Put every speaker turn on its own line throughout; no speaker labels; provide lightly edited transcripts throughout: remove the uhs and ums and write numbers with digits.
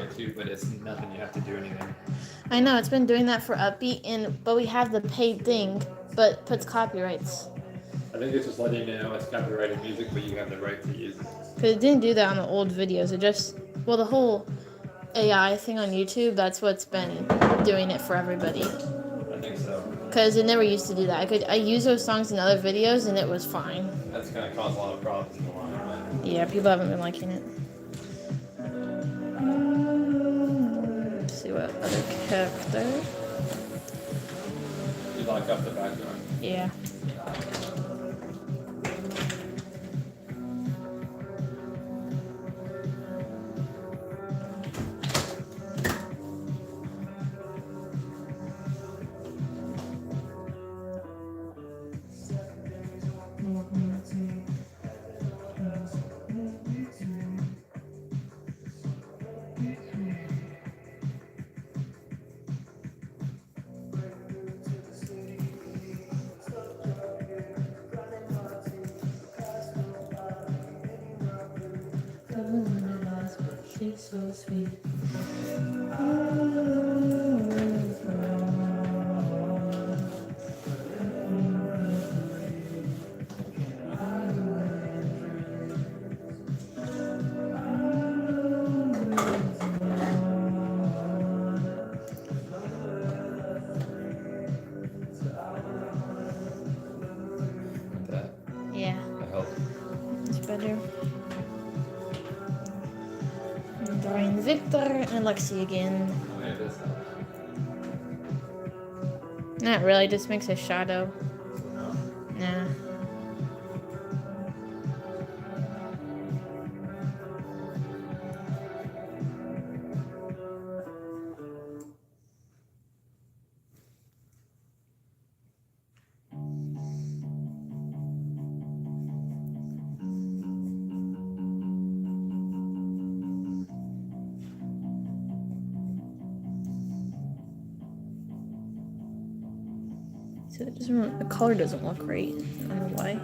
right too, but it's nothing. You have to do anything.
I know it's been doing that for Upbeat, but we have the paid thing, but puts copyrights.
I think it's just letting you know it's copyrighted music, but you have the right to use it.
Because it didn't do that on the old videos. It just, well, the whole AI thing on YouTube, that's what's been doing it for everybody.
I think so.
Because it never used to do that. I use those songs in other videos and it was fine.
That's going to cause a lot of problems in the long run.
Yeah, people haven't been liking it. Let's see what other character.
You lock up the background.
Yeah. She's so sweet.
That.
Yeah,
That helps.
it's better. I'm drawing Victor and Lexi again.
Oh, yeah, this helps.
Not really, just makes a shadow.
No.
Nah. So it doesn't. The color doesn't look right. I don't know why.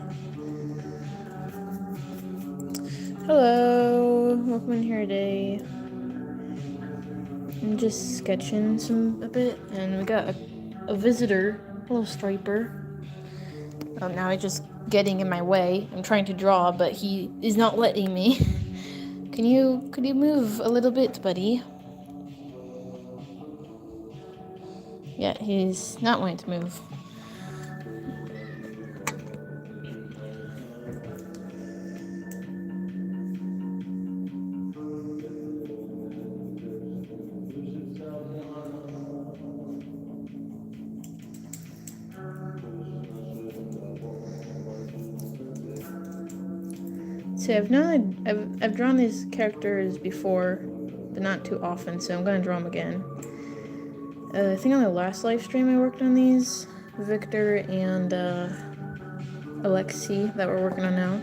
Hello, welcome in here today. I'm just sketching a bit, and we got a visitor. Hello, Striper. Now he's just getting in my way. I'm trying to draw, but he is not letting me. Could you move a little bit, buddy? Yeah, he's not wanting to move. See, I've drawn these characters before, but not too often, so I'm gonna draw them again. I think on the last live stream I worked on these, Victor and Alexi that we're working on now.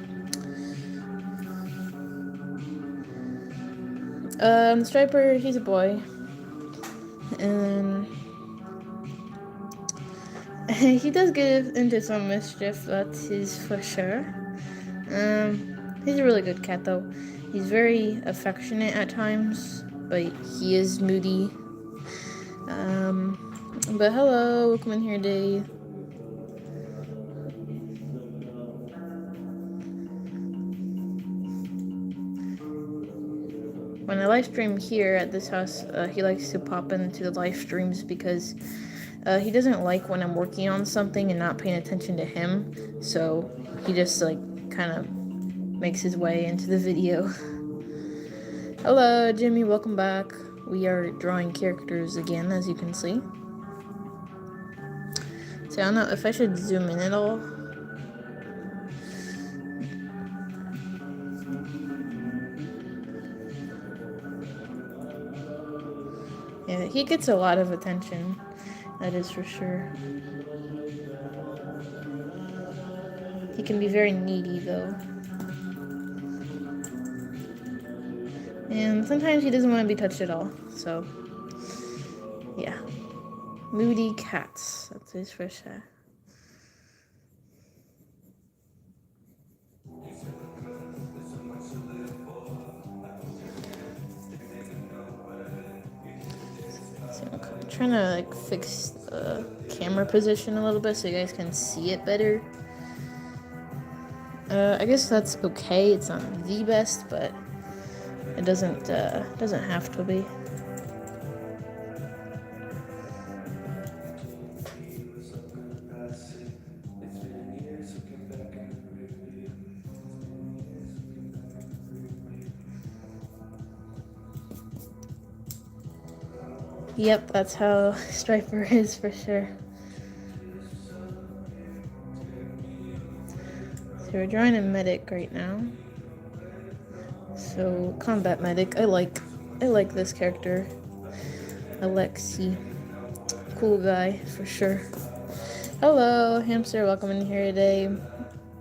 The Striper, he's a boy, and he does get into some mischief. That's his for sure. He's a really good cat though. He's very affectionate at times, but he is moody. But hello, welcome in here, Dave. When I live stream here at this house, he likes to pop into the live streams because he doesn't like when I'm working on something and not paying attention to him. So he just like kind of makes his way into the video. Hello, Jimmy, welcome back. We are drawing characters again, as you can see. So I don't know if I should zoom in at all. Yeah, he gets a lot of attention, that is for sure. He can be very needy though. And sometimes he doesn't want to be touched at all, so yeah. Moody cats, that's his for sure. trying to like fix the camera position a little bit so you guys can see it better. I guess that's okay. It's not the best, but it doesn't have to be. Yep, that's how Striper is for sure. So we're drawing a medic right now. So combat medic, I like this character. Alexi. Cool guy for sure. Hello, hamster, welcome in here today.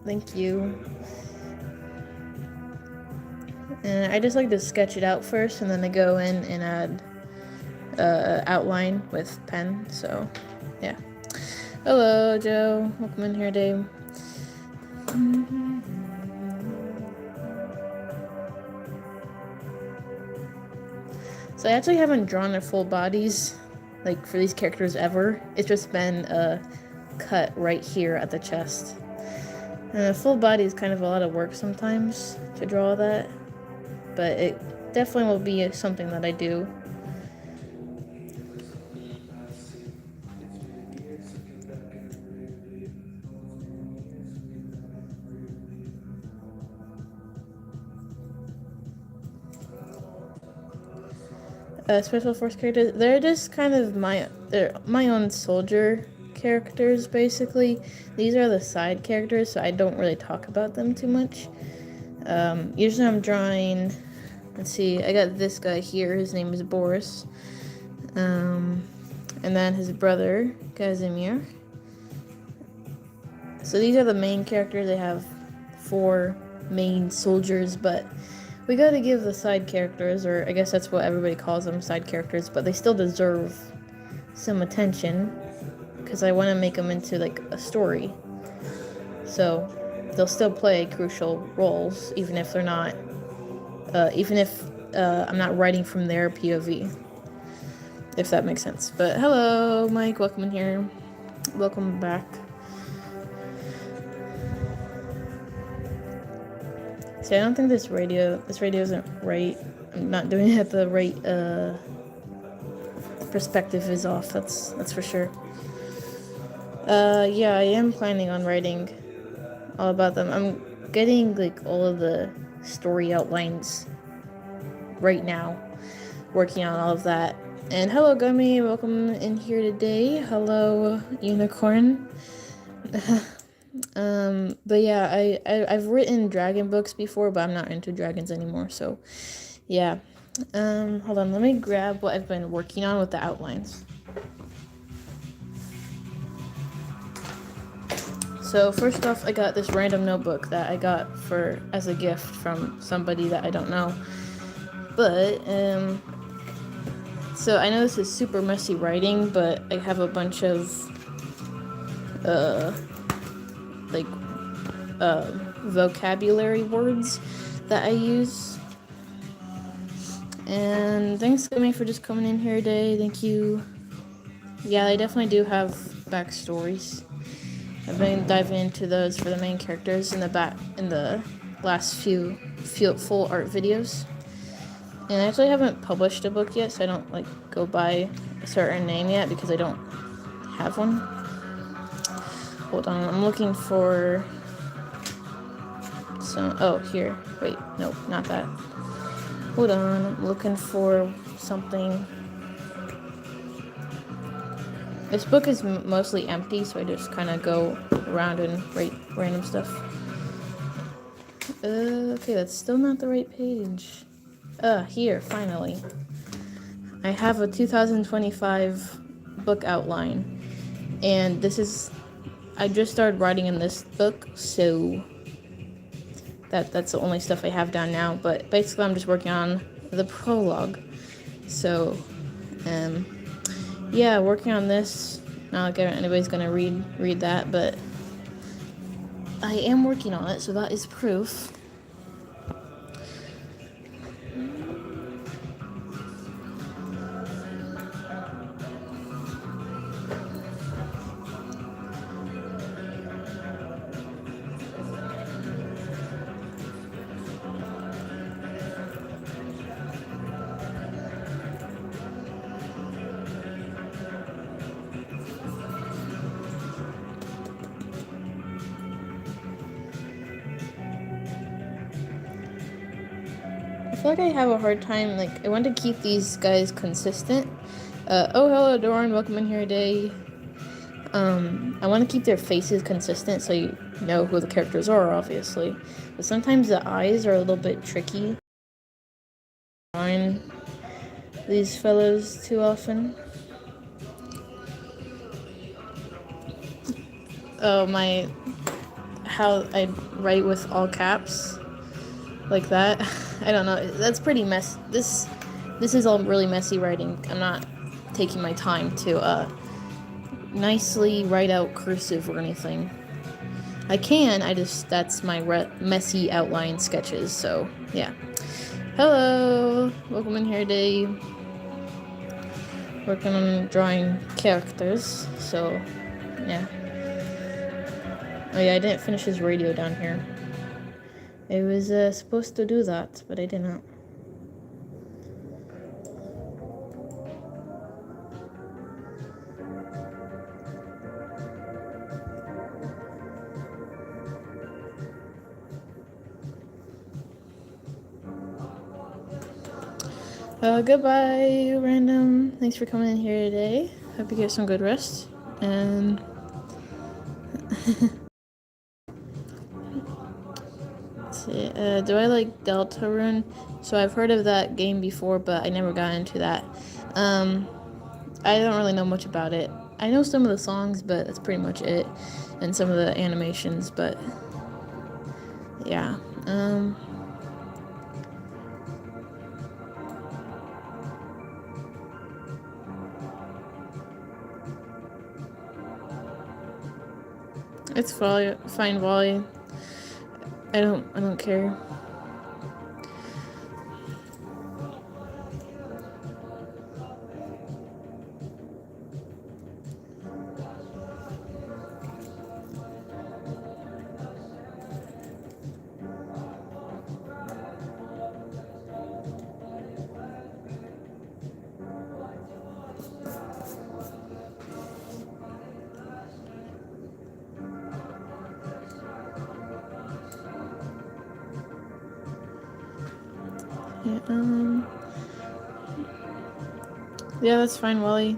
Thank you. And I just like to sketch it out first and then I go in and add outline with pen, so yeah. Hello, Joe. Welcome in here, Dave. So I actually haven't drawn their full bodies, like, for these characters ever. It's just been a cut right here at the chest. And a full body is kind of a lot of work sometimes to draw that, but it definitely will be something that I do. Special Force characters, they're just kind of they're my own soldier characters, basically. These are the side characters, so I don't really talk about them too much. Usually I'm drawing, let's see, I got this guy here, his name is Boris. And then his brother, Kazimir. So these are the main characters. They have 4 main soldiers, but we gotta give the side characters, or I guess that's what everybody calls them, side characters, but they still deserve some attention because I want to make them into like a story. So they'll still play crucial roles, even if they're not, I'm not writing from their POV, if that makes sense. But hello, Mike, welcome in here. Welcome back. See, I don't think this radio isn't right. I'm not doing it at the right, perspective is off, that's for sure. Yeah, I am planning on writing all about them. I'm getting, like, all of the story outlines right now, working on all of that. And hello, Gummy, welcome in here today. Hello, Unicorn. But yeah, I've written dragon books before, but I'm not into dragons anymore, so yeah. Hold on, let me grab what I've been working on with the outlines. So first off, I got this random notebook that I got as a gift from somebody that I don't know. But, so I know this is super messy writing, but I have a bunch of, vocabulary words that I use. And thanks, Gummy, for just coming in here today. Thank you. Yeah, they definitely do have backstories. I've been diving into those for the main characters in the last few full art videos. And I actually haven't published a book yet, so I don't like go by a certain name yet because I don't have one. Hold on, I'm looking for some. Oh, here. Wait, no, not that. Hold on, I'm looking for something. This book is mostly empty, so I just kind of go around and write random stuff. Okay, that's still not the right page. Here, finally. I have a 2025 book outline, and I just started writing in this book, so that's the only stuff I have down now, but basically I'm just working on the prologue. So, yeah, working on this. Not like anybody's gonna read that, but I am working on it, so that is proof. feel like I have a hard time. Like, I want to keep these guys consistent. Oh, hello, Doran. Welcome in here today. I want to keep their faces consistent so you know who the characters are, obviously. But sometimes the eyes are a little bit tricky. Find these fellows too often. Oh, how I write with all caps. Like that. I don't know. That's pretty mess. This is all really messy writing. I'm not taking my time to nicely write out cursive or anything. I can. That's my messy outline sketches. So yeah. Hello. Welcome in here today. Working on drawing characters. So yeah. Oh yeah, I didn't finish his radio down here. I was supposed to do that, but I didn't. Goodbye, random. Thanks for coming in here today. Hope you get some good rest. And let's see, do I like Deltarune? So I've heard of that game before, but I never got into that. I don't really know much about it. I know some of the songs, but that's pretty much it, and some of the animations. But yeah. It's fine, Wally. I don't care. Yeah, that's fine, Wally.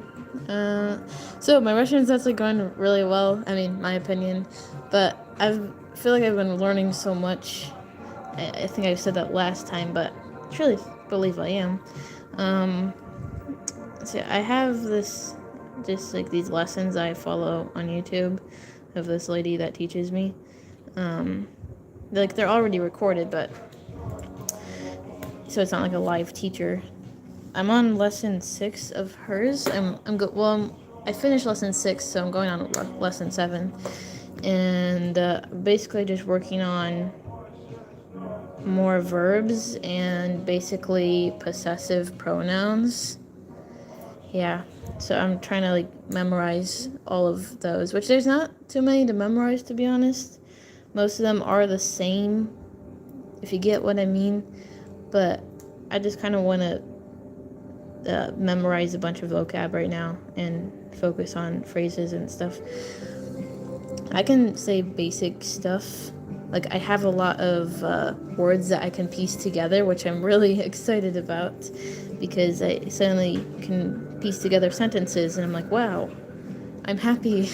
So my Russian is actually going really well. I mean, my opinion, but I feel like I've been learning so much. I think I said that last time, but I truly believe I am. So I have just like these lessons I follow on YouTube of this lady that teaches me. Like they're already recorded, but so it's not like a live teacher. I'm on lesson 6 of hers. I finished lesson 6, so I'm going on lesson 7, and basically just working on more verbs and basically possessive pronouns. Yeah, so I'm trying to like memorize all of those, which there's not too many to memorize, to be honest. Most of them are the same, if you get what I mean, but I just kind of want to memorize a bunch of vocab right now and focus on phrases and stuff. I can say basic stuff. Like, I have a lot of words that I can piece together, which I'm really excited about, because I suddenly can piece together sentences, and I'm like, wow, I'm happy.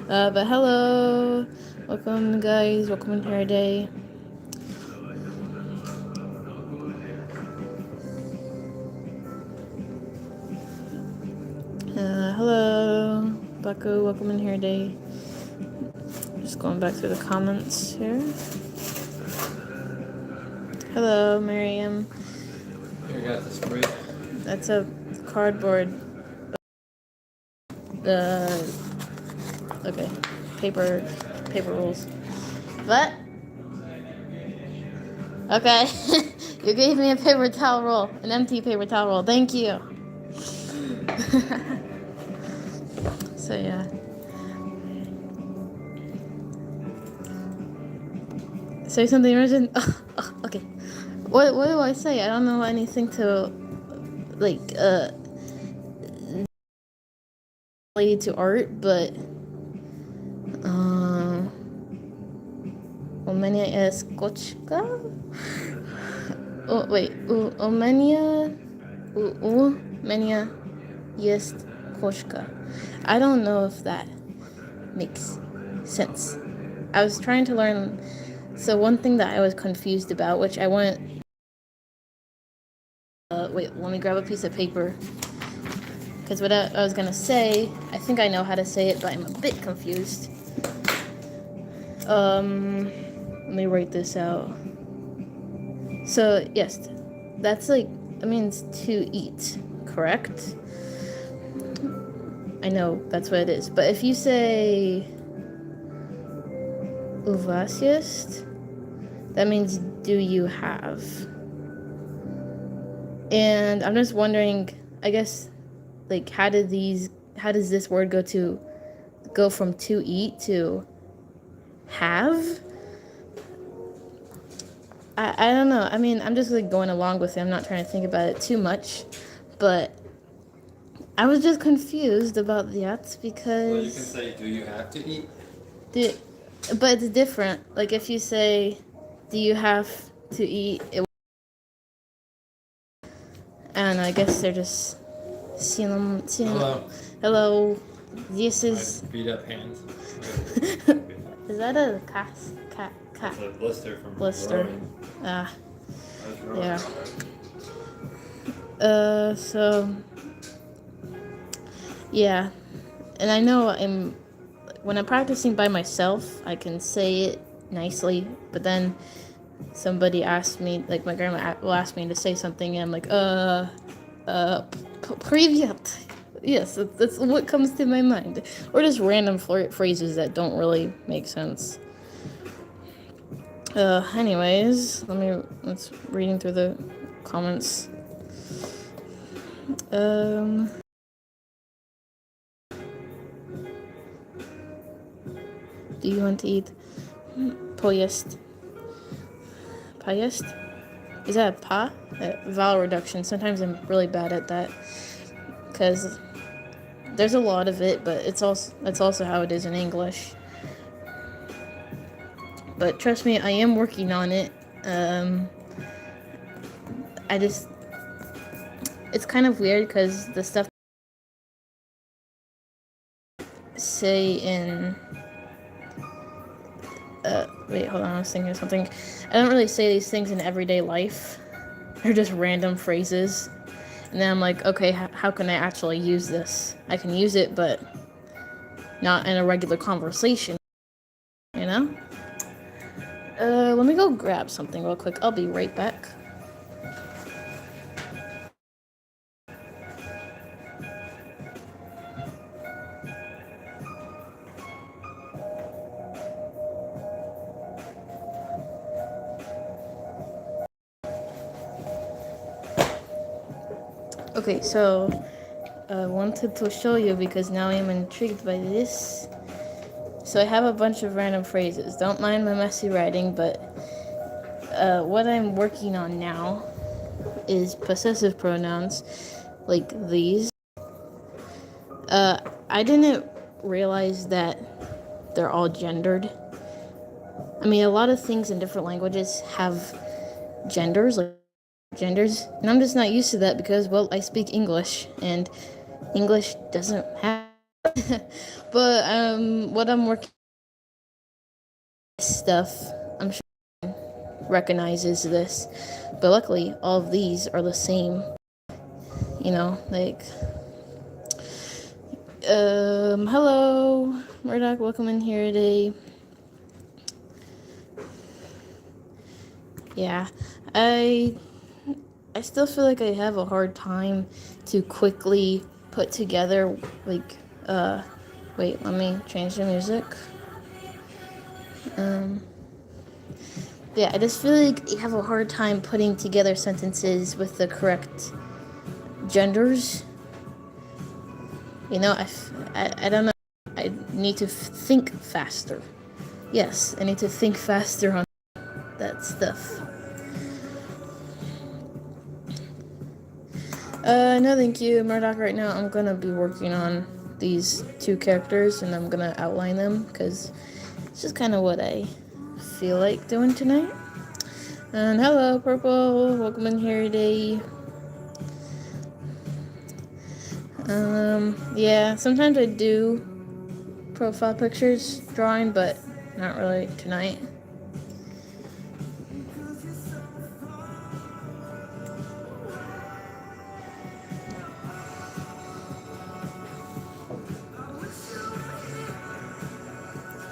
But hello, welcome guys, welcome in here today. Hello, Bucko, welcome in here today. Just going back through the comments here. Hello, Miriam.
Here, I got the spray.
That's a cardboard. Okay, paper rolls. What? Okay, you gave me a paper towel roll, an empty paper towel roll. Thank you. So yeah. Say something urgent. Oh, okay. What do I say? I don't know anything to like related to art, but у меня есть кошка. Oh wait, umenia jest koszka. I don't know if that makes sense. I was trying to learn. So one thing that I was confused about, which I went. Wait, let me grab a piece of paper. Because what I was gonna say, I think I know how to say it, but I'm a bit confused. Let me write this out. So yes, that's like it means to eat, correct? I know that's what it is. But if you say uvasiest, that means do you have? And I'm just wondering, I guess, like how does this word go from to eat to have? I don't know. I mean, I'm just like going along with it. I'm not trying to think about it too much, but I was just confused about that because.
Well, you can say, do you have to eat?
But it's different. Like if you say, do you have to eat? And I guess they're just seeing
Hello.
Hello. This is.
My beat up hands.
Is that a cat?
It's a blister from
Blister.
rowing.
Ah,
I was rowing.
yeah. So. Yeah. And I know when I'm practicing by myself, I can say it nicely, but then somebody asked me, like my grandma will ask me to say something, and I'm like, привет. Yes, that's what comes to my mind. Or just random phrases that don't really make sense. Anyways, let's reading through the comments. Do you want to eat? Pojest. Pajest? Is that a pa? Vowel reduction. Sometimes I'm really bad at that. Because there's a lot of it, but that's also how it is in English. But trust me, I am working on it. It's kind of weird because the stuff say in wait, hold on, I was thinking of something. I don't really say these things in everyday life. They're just random phrases. And then I'm like, okay, how can I actually use this? I can use it, but not in a regular conversation, you know? Let me go grab something real quick. I'll be right back. Okay, so I wanted to show you because now I'm intrigued by this. So I have a bunch of random phrases. Don't mind my messy writing, but what I'm working on now is possessive pronouns, like these. I didn't realize that they're all gendered. I mean, a lot of things in different languages have genders, and I'm just not used to that because, well, I speak English, and English doesn't have. But what I'm working stuff, I'm sure recognizes this, but luckily all of these are the same. You know, like hello, Murdoch, welcome in here today. Yeah, I still feel like I have a hard time to quickly put together, like, wait, let me change the music. Yeah, I just feel like I have a hard time putting together sentences with the correct genders. You know, I don't know. I need to think faster. Yes, I need to think faster on that stuff. No thank you, Murdoch. Right now I'm gonna be working on these two characters and I'm gonna outline them because it's just kind of what I feel like doing tonight. And hello, Purple. Welcome in here today. Yeah, sometimes I do profile pictures drawing, but not really tonight.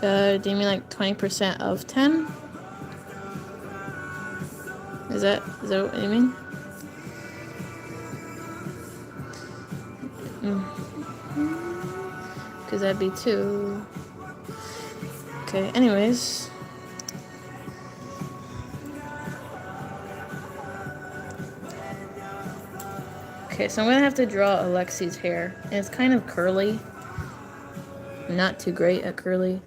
Do you mean like 20% of 10? Is that what you mean? Because that'd be 2. Okay, anyways. Okay, so I'm gonna have to draw Alexi's hair. And it's kind of curly. I'm not too great at curly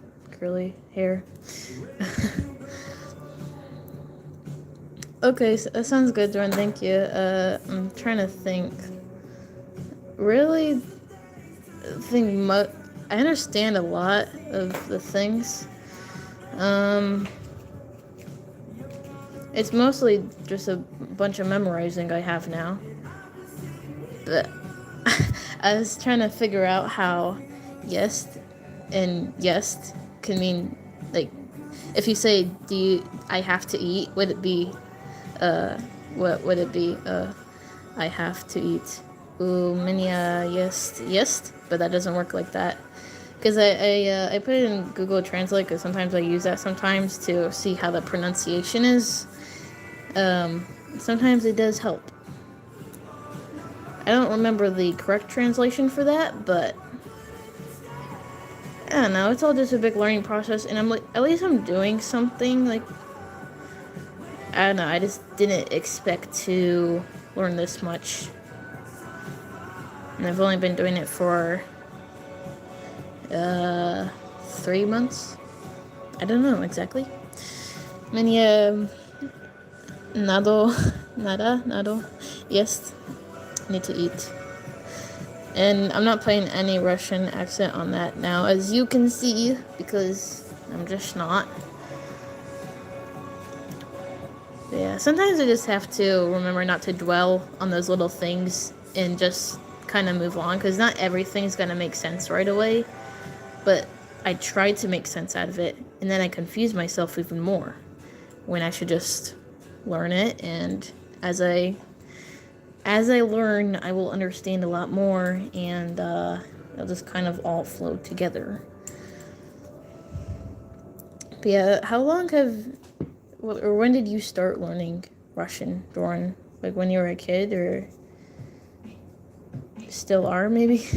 hair. Okay, so that sounds good, Dorn. Thank you. I'm trying to think. Really, I understand a lot of the things. It's mostly just a bunch of memorizing I have now. But I was trying to figure out how yes and yes can mean, like, if you say I have to eat, would it be what would it be? I have to eat. Yes, but that doesn't work like that. Because I put it in Google Translate, because sometimes I use that sometimes to see how the pronunciation is. Sometimes it does help. I don't remember the correct translation for that, but I don't know. It's all just a big learning process, and I'm like, at least I'm doing something. Like, I don't know. I just didn't expect to learn this much, and I've only been doing it for 3 months. I don't know exactly. Nado. Yes, need to eat. And I'm not playing any Russian accent on that now, as you can see, because I'm just not. But yeah, sometimes I just have to remember not to dwell on those little things and just kind of move on, because not everything's gonna make sense right away. But I try to make sense out of it, and then I confuse myself even more when I should just learn it. And as I learn, I will understand a lot more, and it'll just kind of all flow together. But yeah, how long or when did you start learning Russian, Doran? Like when you were a kid, or still are, maybe?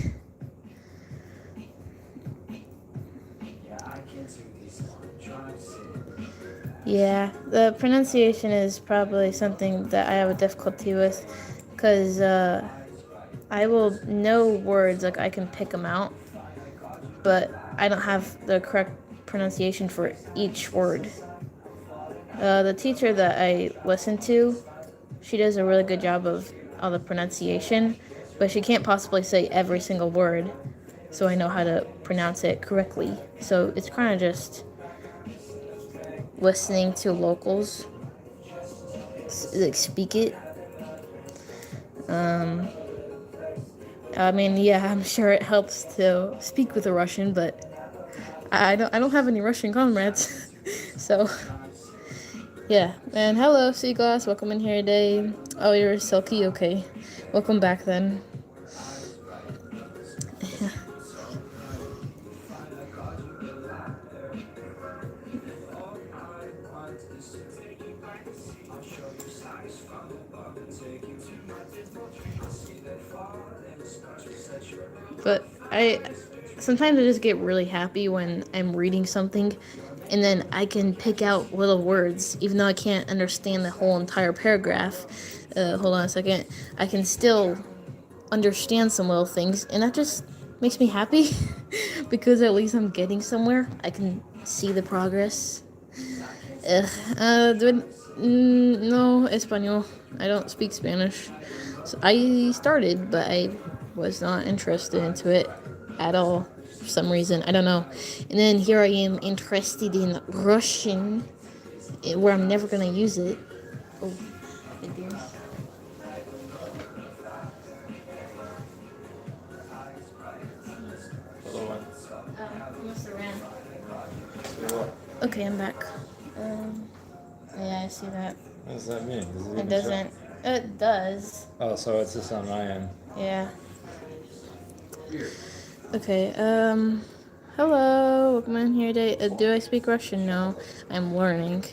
Yeah, the pronunciation is probably something that I have a difficulty with, because I will know words, like I can pick them out, but I don't have the correct pronunciation for each word. The teacher that I listen to, she does a really good job of all the pronunciation, but she can't possibly say every single word, so I know how to pronounce it correctly. So it's kind of just listening to locals like speak it. I mean, yeah, I'm sure it helps to speak with a Russian, but I don't have any Russian comrades. So yeah. And hello, Seaglass, welcome in here today. Oh, you're Silky, okay. Welcome back then. But sometimes I just get really happy when I'm reading something, and then I can pick out little words, even though I can't understand the whole entire paragraph. Hold on a second. I can still understand some little things, and that just makes me happy because at least I'm getting somewhere. I can see the progress. No, Espanol. I don't speak Spanish. So I started, but I was not interested into it at all for some reason. I don't know. And then here I am interested in Russian, where I'm never gonna use it. Oh, hey dear.
Little one.
You must have ran.
See what?
Okay, I'm back. Yeah, I see that.
What does that mean? Does it
It
even
doesn't. It does.
show? Oh, so it's just on my end.
Yeah. Okay, hello, welcome in here today. Do I speak Russian? No, I'm learning.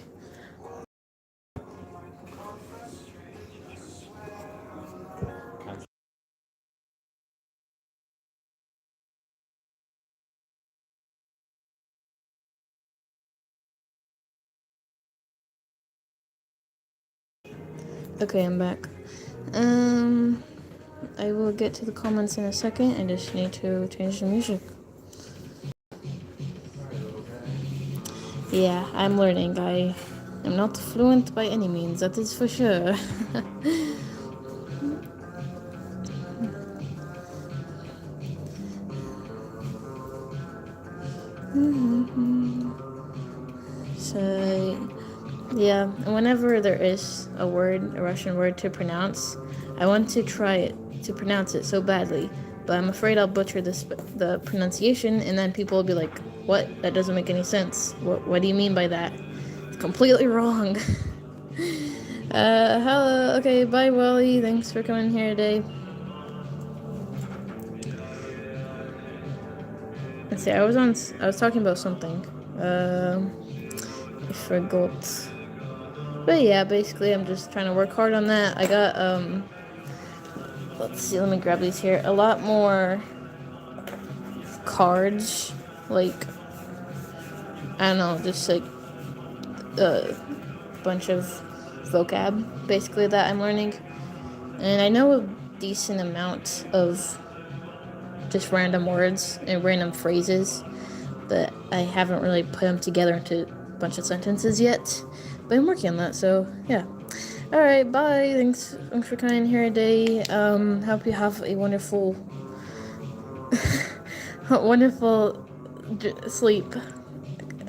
Okay, I'm back. I will get to the comments in a second. I just need to change the music. Yeah, I'm learning. I am not fluent by any means, that is for sure. So, yeah, whenever there is a word, a Russian word to pronounce, I want to try it, to pronounce it so badly, but I'm afraid I'll butcher the pronunciation, and then people will be like, what? That doesn't make any sense. What do you mean by that? It's completely wrong. Hello, okay, bye, Wally. Thanks for coming here today. Let's see, I was talking about something. I forgot. But yeah, basically, I'm just trying to work hard on that. I got, let's see, let me grab these here. A lot more cards, like, I don't know, just like a bunch of vocab, basically, that I'm learning. And I know a decent amount of just random words and random phrases, but I haven't really put them together into a bunch of sentences yet. But I'm working on that, so yeah. Alright, bye. Thanks for coming here today. Hope you have a wonderful wonderful sleep.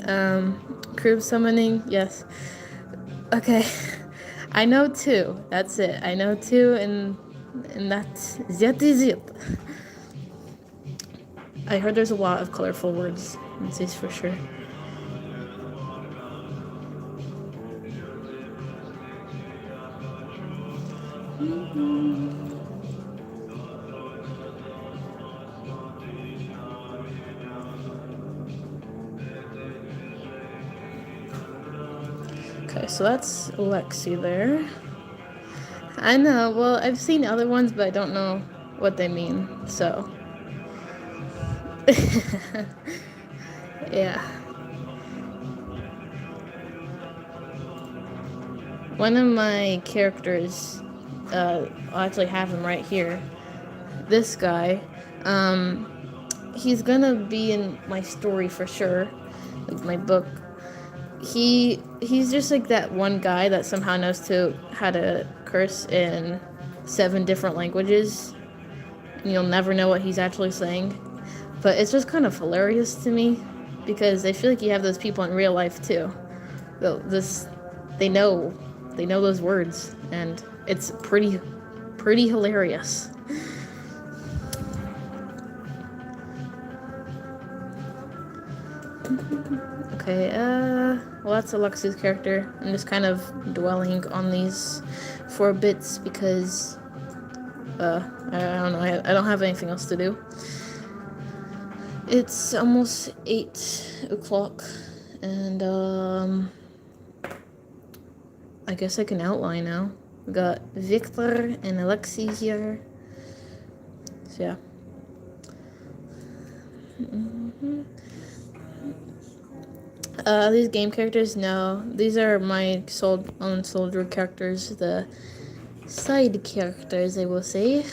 Curve summoning, yes. Okay. I know two. That's it. I know two, and that is it. I heard there's a lot of colorful words. This is for sure. Okay, so that's Lexi there. I know, well, I've seen other ones, but I don't know what they mean, so. Yeah. One of my characters, I'll actually have him right here. This guy, he's gonna be in my story for sure, like my book. He's just like that one guy that somehow knows how to curse in 7 different languages. And you'll never know what he's actually saying, but it's just kind of hilarious to me because I feel like you have those people in real life too. They know those words, and it's pretty hilarious. Okay, well, that's Alexi's character. I'm just kind of dwelling on these 4 bits because, I don't know, I don't have anything else to do. It's almost 8 o'clock, and, I guess I can outline now. We got Victor and Alexi here. So, yeah. These game characters, no. These are my own soldier characters, the side characters, I will say.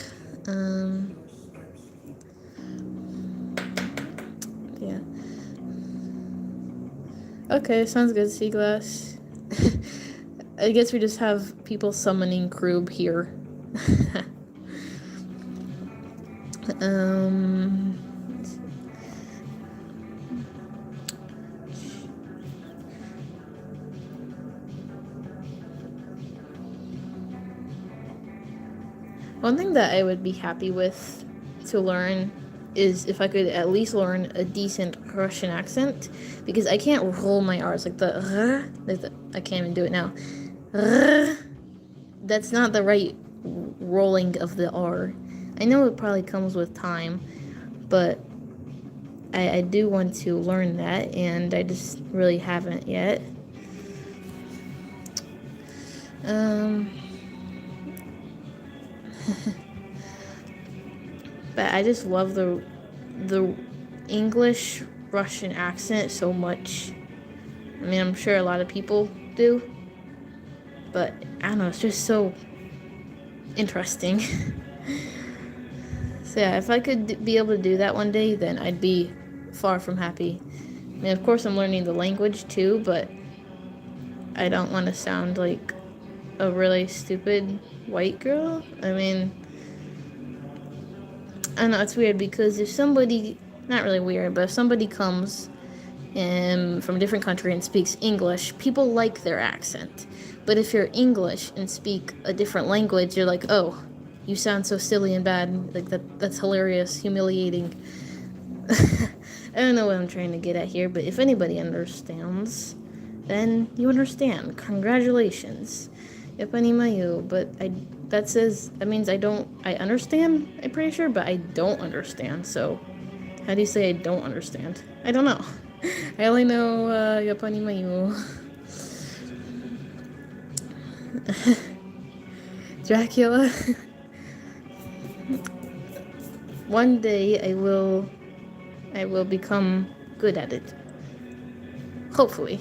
Yeah. Okay, sounds good, Seaglass. I guess we just have people summoning Krub here. One thing that I would be happy with to learn is if I could at least learn a decent Russian accent, because I can't roll my R's like the I can't even do it now. That's not the right rolling of the R. I know it probably comes with time, but I do want to learn that, and I just really haven't yet. But I just love the English Russian accent so much. I mean, I'm sure a lot of people do, but I don't know, it's just so interesting. So yeah, if I could be able to do that one day, then I'd be far from happy. I mean, of course I'm learning the language too, but I don't want to sound like a really stupid white girl. I mean, I know it's weird because if somebody, not really weird, but if somebody comes from a different country and speaks English, people like their accent. But if you're English and speak a different language, you're like, oh, you sound so silly and bad. Like that's hilarious, humiliating. I don't know what I'm trying to get at here, but if anybody understands, then you understand. Congratulations. Yapanimayu, but that means I understand, I'm pretty sure, but I don't understand, so how do you say I don't understand? I don't know. I only know, Yapanimayu. Dracula. One day I will become good at it. Hopefully.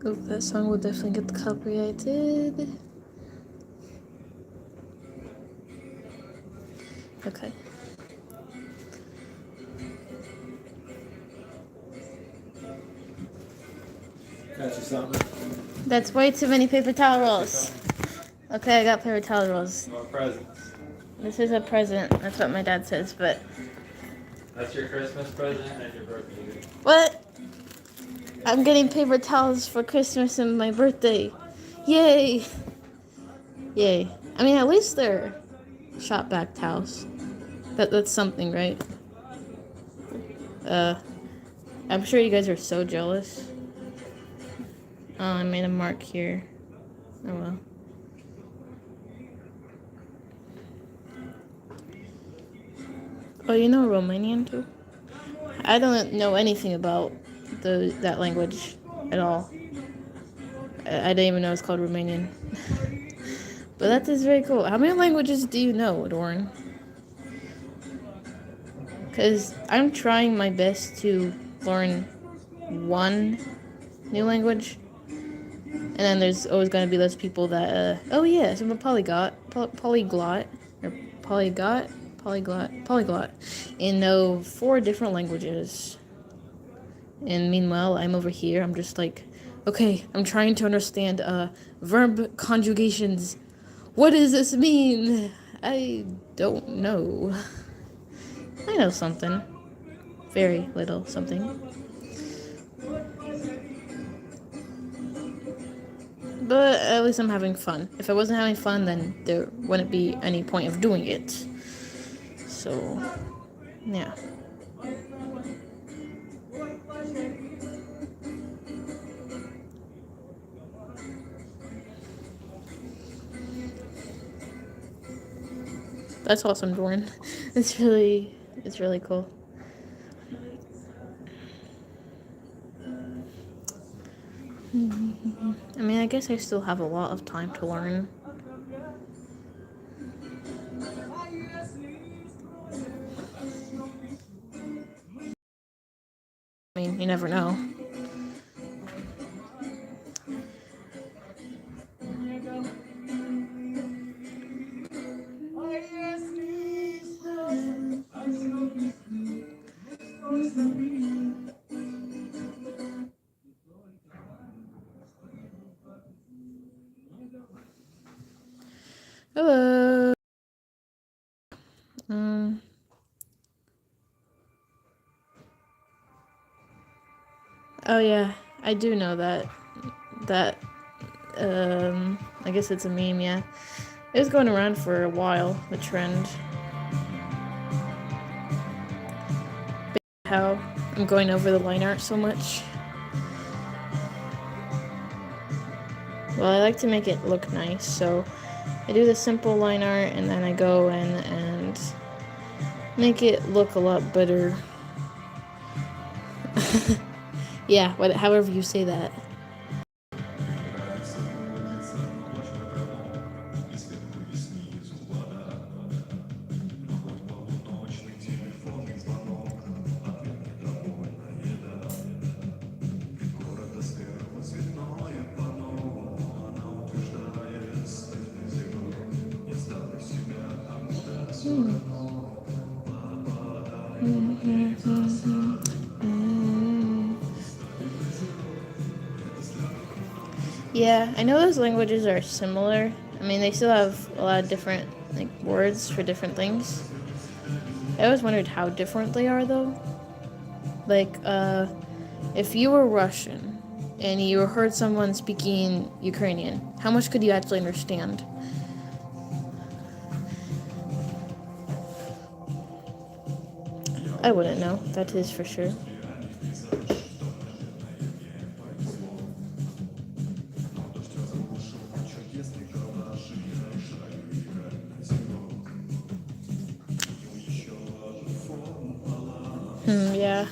Oh, that song will definitely get copyrighted. Okay.
Got you something.
That's way too many paper towel rolls. Okay, I got paper towel rolls.
More presents.
This is a present. That's what my dad says, but...
That's your Christmas present and your birthday.
What? I'm getting paper towels for Christmas and my birthday. Yay! Yay. I mean, at least they're shop back towels. That's something, right? I'm sure you guys are so jealous. Oh, I made a mark here. Oh well. Oh, you know Romanian too? I don't know anything about that language at all. I didn't even know it's called Romanian. But that is very cool. How many languages do you know, Doran? Because I'm trying my best to learn one new language. And then there's always going to be those people that, oh yes, I'm a polyglot, and know 4 different languages. And meanwhile, I'm over here, I'm just like, okay, I'm trying to understand, verb conjugations. What does this mean? I don't know. I know something. Very little something. But at least I'm having fun. If I wasn't having fun, then there wouldn't be any point of doing it. So, yeah. That's awesome, Doran. It's really cool. I mean, I guess I still have a lot of time to learn. I mean, you never know. Hello. Oh yeah, I do know that. That I guess it's a meme, yeah. It was going around for a while, the trend. How I'm going over the line art so much. Well, I like to make it look nice, so I do the simple line art and then I go in and make it look a lot better. Yeah, however you say that. Yeah, I know those languages are similar. I mean, they still have a lot of different like words for different things. I always wondered how different they are though. Like, if you were Russian and you heard someone speaking Ukrainian, how much could you actually understand? I wouldn't know, that is for sure. Yeah.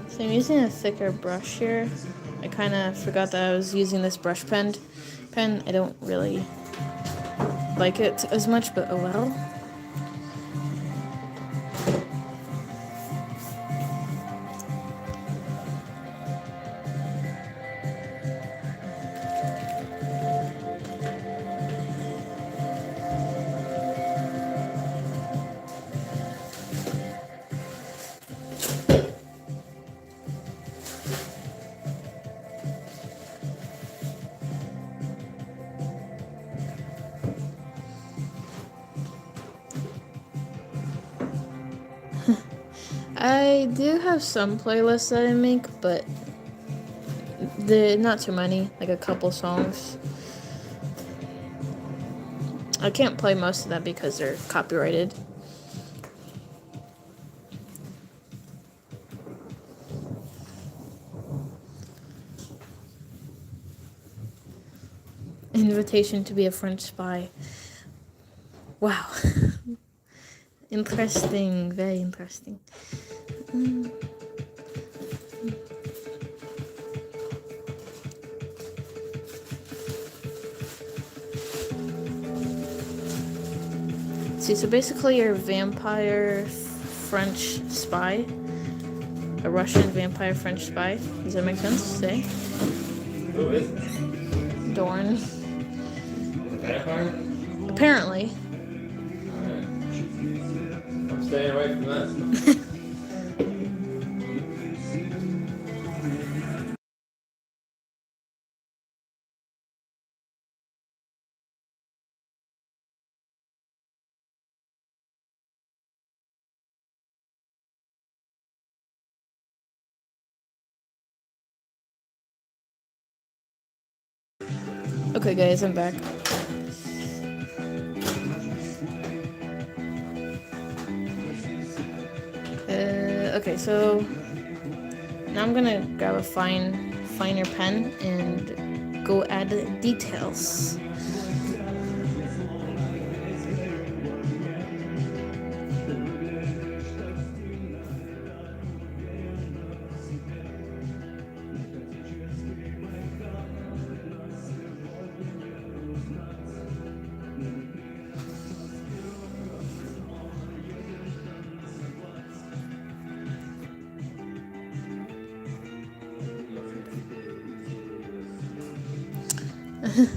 So I'm using a thicker brush here. I kind of forgot that I was using this brush pen. I don't really like it as much, but oh well. I do have some playlists that I make, but they're not too many, like a couple songs. I can't play most of them because they're copyrighted. Invitation to be a French spy. Wow. Interesting, very interesting. See, so basically you're a vampire French spy. A Russian vampire French spy. Does that make sense to say?
Who is it?
Dorn.
Vampire?
Apparently.
Alright. I'm staying away from that.
Okay guys, I'm back. Okay, so now I'm gonna grab a finer pen and go add details.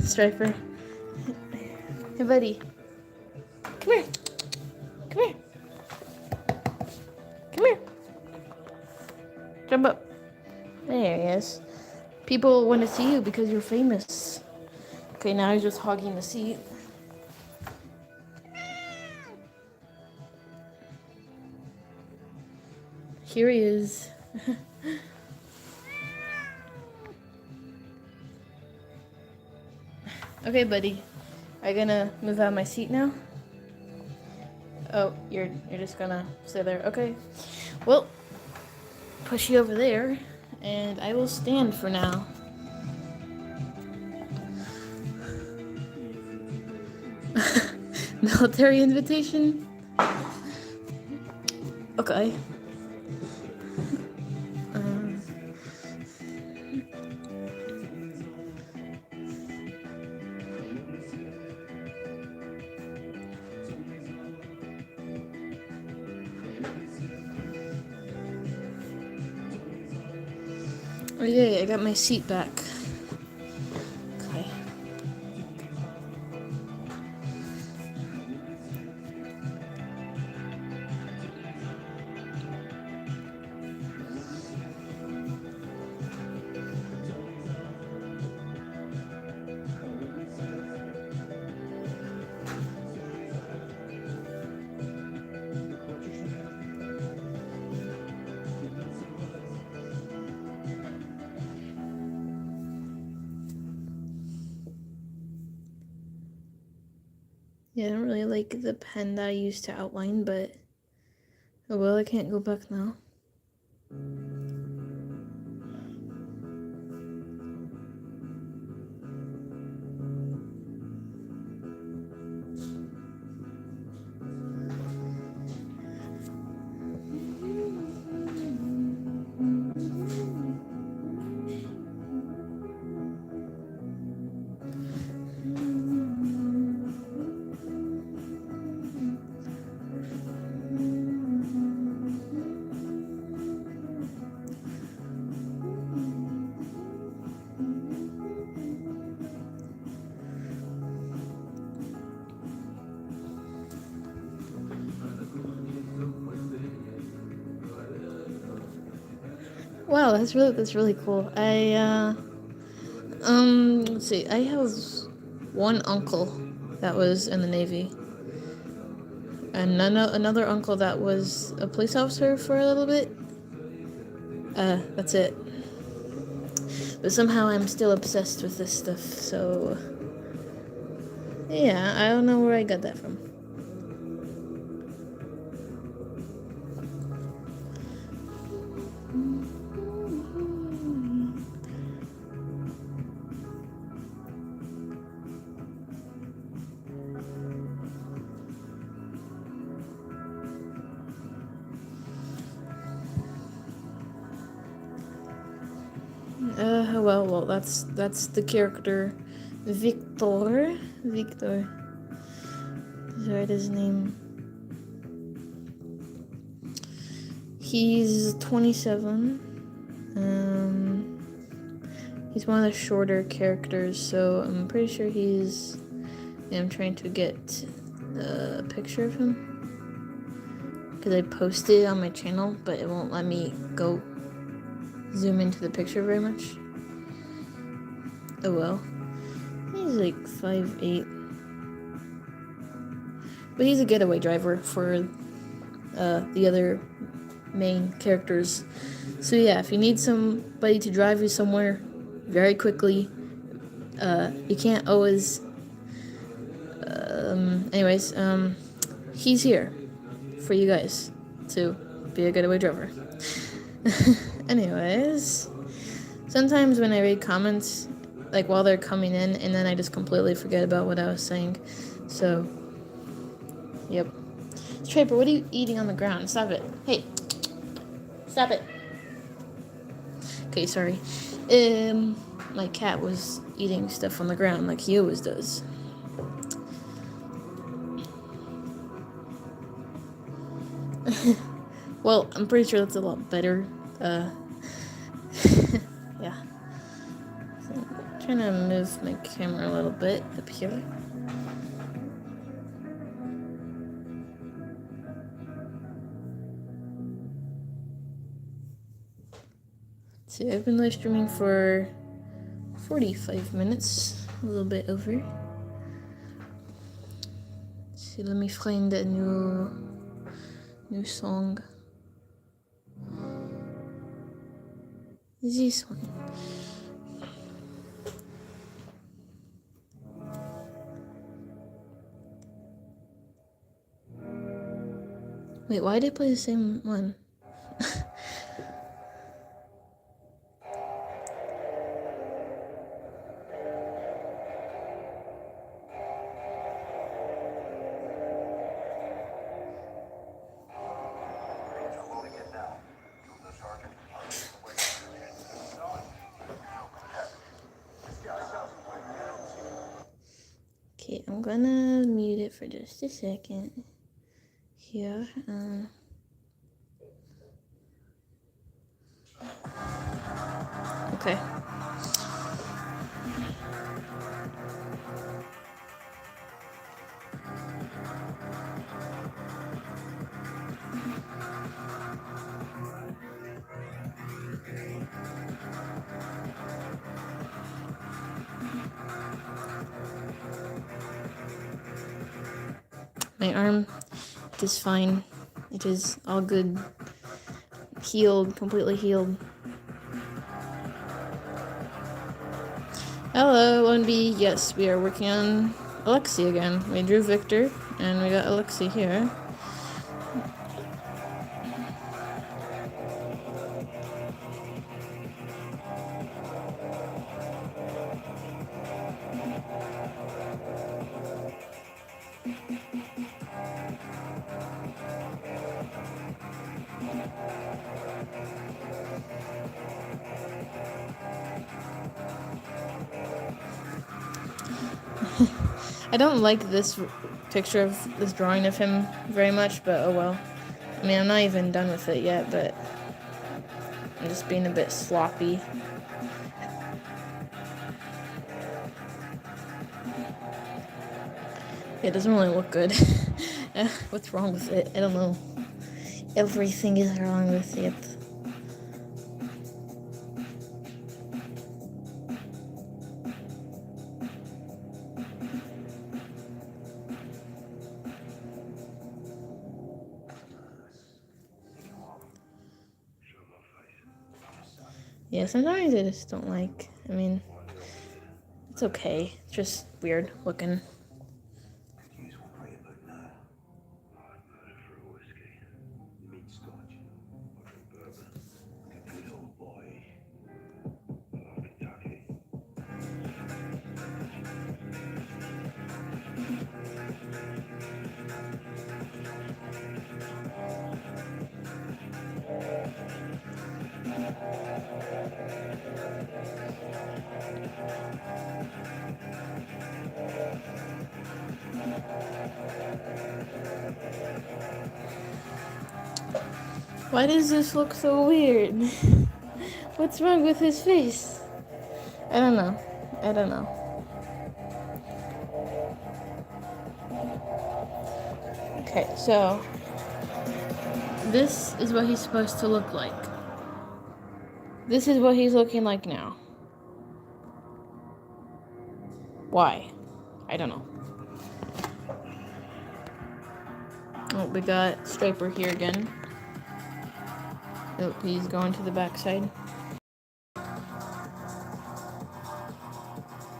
Striper. Hey, buddy. Come here. Come here. Come here. Jump up. There he is. People want to see you because you're famous. Okay, now he's just hogging the seat. Here he is. Okay, buddy. Are you gonna move out of my seat now? Oh, you're just gonna stay there. Okay. Well, push you over there, and I will stand for now. Military invitation? Okay. Oh yay, I got my seat back. Okay. Yeah, I don't really like the pen that I used to outline, but oh well, I can't go back now. Wow, that's really cool. Let's see. I have one uncle that was in the Navy, and another uncle that was a police officer for a little bit. That's it. But somehow I'm still obsessed with this stuff, so yeah, I don't know where I got that from. Well, that's the character, Victor. Victor. Is his name? He's 27. He's one of the shorter characters, so I'm pretty sure he's. I'm trying to get a picture of him because I posted it on my channel, but it won't let me go zoom into the picture very much. Oh well. He's like 5'8". But he's a getaway driver for the other main characters. So yeah, if you need somebody to drive you somewhere very quickly, you can't always... he's here for you guys to be a getaway driver. Anyways, sometimes when I read comments, like while they're coming in, and then I just completely forget about what I was saying. So, yep. Striper, what are you eating on the ground? Stop it. Hey, stop it. Okay, sorry. My cat was eating stuff on the ground like he always does. Well, I'm pretty sure that's a lot better. Yeah. Trying to move my camera a little bit up here. So I've been live streaming for 45 minutes, a little bit over. So let me find a new song. This one. Wait, why did I play the same one? Okay, I'm gonna mute it for just a second. Here, okay. My arm is fine. It is all good. Healed, completely healed. Hello, 1B. Yes, we are working on Alexi again. We drew Victor, and we got Alexi here. I don't like this picture of this drawing of him very much, but oh well. I mean, I'm not even done with it yet, but I'm just being a bit sloppy. It doesn't really look good. What's wrong with it? I don't know. Everything is wrong with it. Yeah, sometimes I just don't like. I mean, it's okay. It's just weird looking. Why does this look so weird? What's wrong with his face? I don't know. Okay, so this is what he's supposed to look like. This is what he's looking like now. Why? I don't know. Oh, we got Striper here again. Oh, he's going to the backside.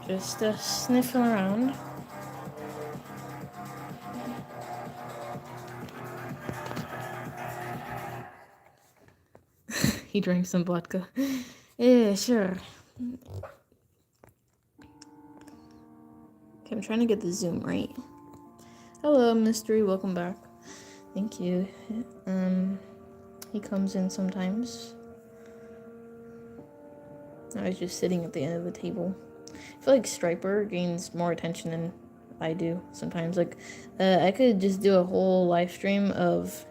Just sniffing around. He drank some vodka. Yeah, sure. Okay, I'm trying to get the zoom right. Hello, Mystery. Welcome back. Thank you. He comes in sometimes. I was just sitting at the end of the table. I feel like Striper gains more attention than I do sometimes. Like, I could just do a whole live stream of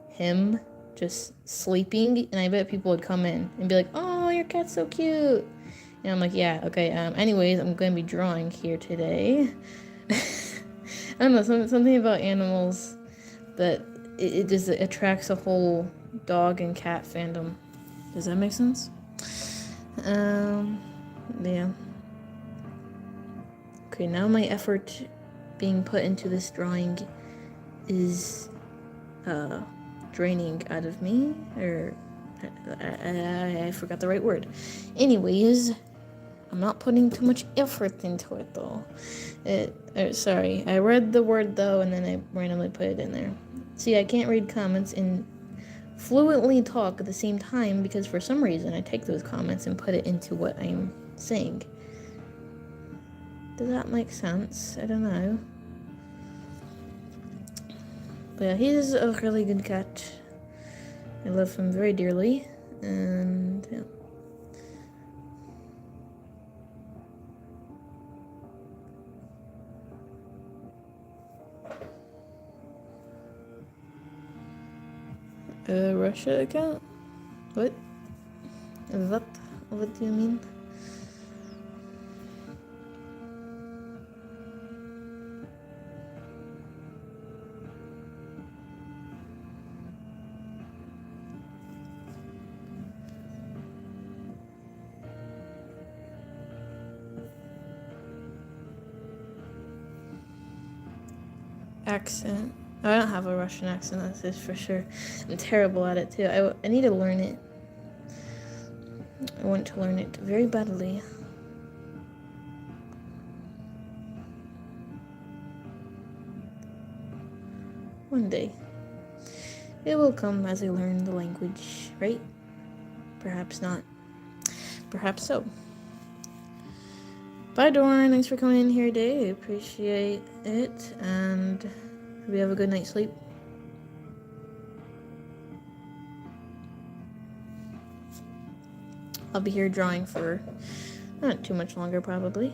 him just sleeping, and I bet people would come in and be like, "Oh, your cat's so cute." And I'm like, yeah, okay. Anyways, I'm gonna be drawing here today. I don't know, something about animals that it just attracts a whole dog and cat fandom. Does that make sense? Yeah. Okay, now my effort being put into this drawing is draining out of me, or I forgot the right word. Anyways, I'm not putting too much effort into it though. Sorry, I read the word though, and then I randomly put it in there. See, I can't read comments and fluently talk at the same time because for some reason I take those comments and put it into what I'm saying. Does that make sense? I don't know. But yeah, he's a really good cat. I love him very dearly, and yeah. Russia account? What? What do you mean? Accent. I don't have a Russian accent, that's just for sure. I'm terrible at it too. I need to learn it. I want to learn it very badly. One day. It will come as I learn the language, right? Perhaps not. Perhaps so. Bye, Doran. Thanks for coming in here today. I appreciate it. And hope you have a good night's sleep. I'll be here drawing for not too much longer, probably.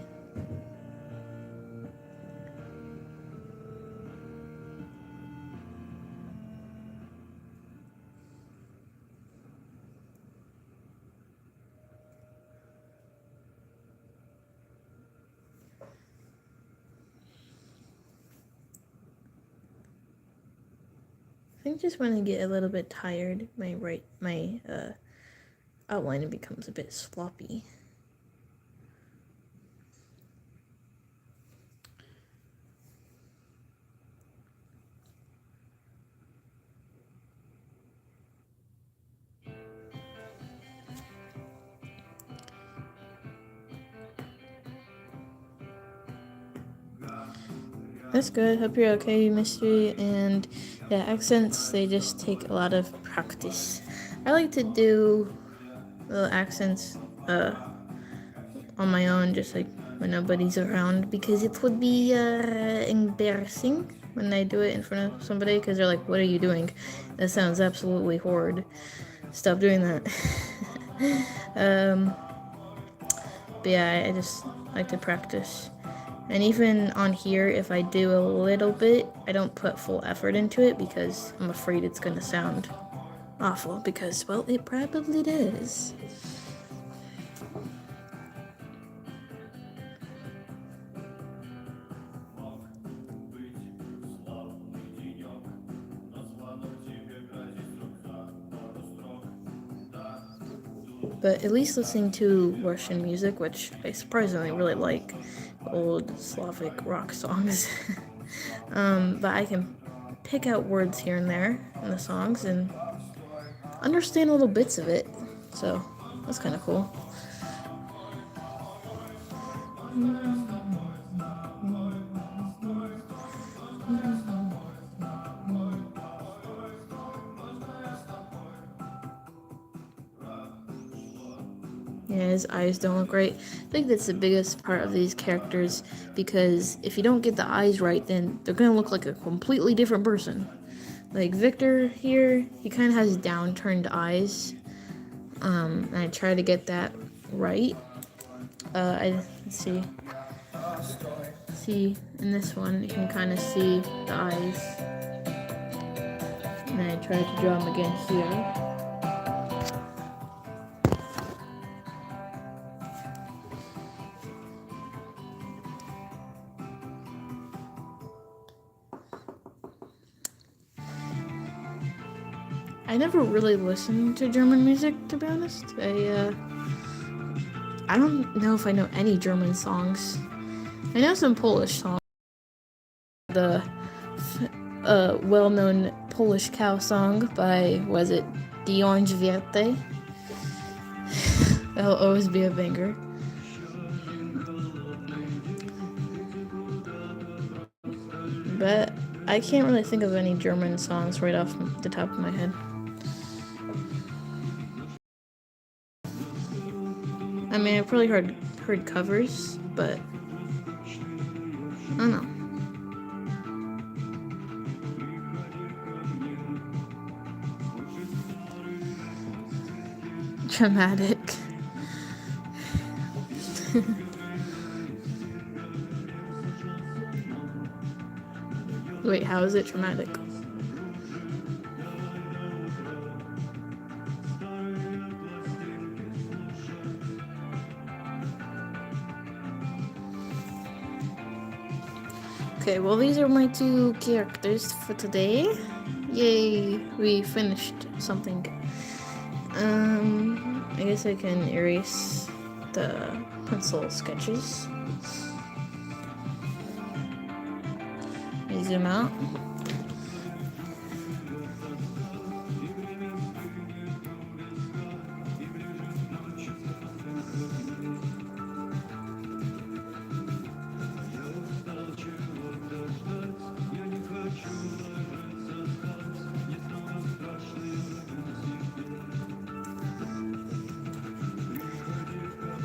I think just when I get a little bit tired, my outline becomes a bit sloppy. That's good. Hope you're okay, Mystery. And yeah, accents, they just take a lot of practice. I like to do little accents on my own, just like when nobody's around, because it would be embarrassing when I do it in front of somebody, because they're like, what are you doing? That sounds absolutely horrid. Stop doing that. But yeah, I just like to practice. And even on here, if I do a little bit, I don't put full effort into it because I'm afraid it's gonna sound awful, because, well, it probably does. But at least listening to Russian music, which I surprisingly really like, old Slavic rock songs. But I can pick out words here and there in the songs and understand little bits of it. So that's kind of cool. Yeah, his eyes don't look right. I think that's the biggest part of these characters, because if you don't get the eyes right, then they're gonna look like a completely different person. Like Victor here, he kind of has downturned eyes. And I try to get that right. Let's see. See, in this one, you can kind of see the eyes. And I try to draw them again here. I never really listened to German music, to be honest. I don't know if I know any German songs. I know some Polish songs. The well-known Polish cow song by, was it Dion Vierte? That'll always be a banger. But I can't really think of any German songs right off the top of my head. I mean, I've probably heard covers, but I don't know. Dramatic. Wait, how is it dramatic? Okay, well, these are my two characters for today. Yay, we finished something. I guess I can erase the pencil sketches. Let me zoom out.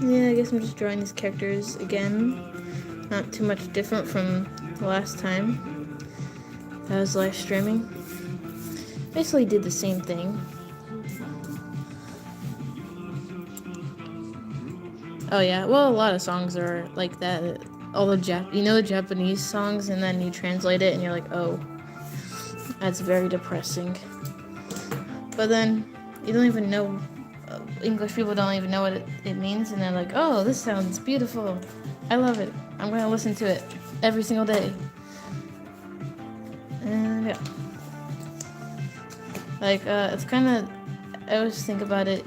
Yeah, I guess I'm just drawing these characters again. Not too much different from the last time I was live streaming. Basically did the same thing. Oh yeah, well, a lot of songs are like that. All the the Japanese songs, and then you translate it and you're like, oh, that's very depressing. But then you don't even know, English people don't even know what it means, and they're like, oh, this sounds beautiful. I love it. I'm gonna listen to it every single day. And yeah. Like, it's kind of, I always think about it,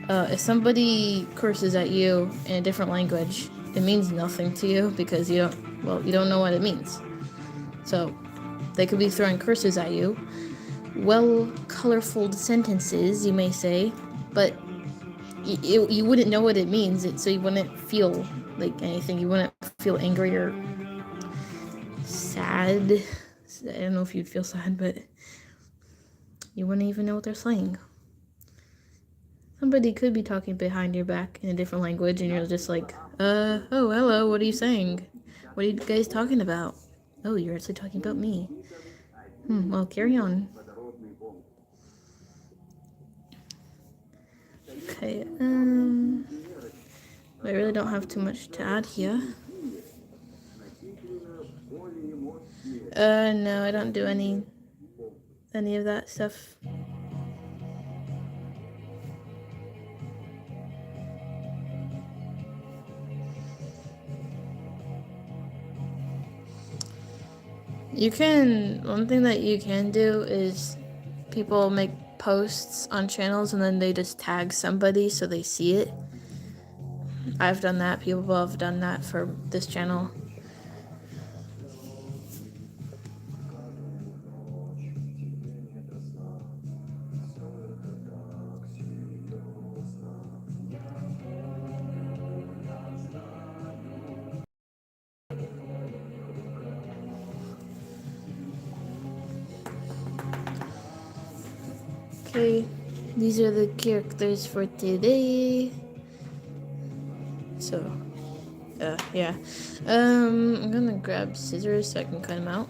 if somebody curses at you in a different language, it means nothing to you because you don't know what it means. So, they could be throwing curses at you. Well, colorful sentences, you may say, but you wouldn't know what it means, so you wouldn't feel like anything. You wouldn't feel angry or sad. I don't know if you'd feel sad, but you wouldn't even know what they're saying. Somebody could be talking behind your back in a different language, and you're just like, oh, hello, what are you saying? What are you guys talking about? Oh, you're actually talking about me. Well, carry on. Okay, I really don't have too much to add here. No, I don't do any of that stuff. One thing that you can do is people make posts on channels and then they just tag somebody so they see it. I've done that. People have done that for this channel. Okay, these are the characters for today. So, yeah. I'm gonna grab scissors so I can cut them out.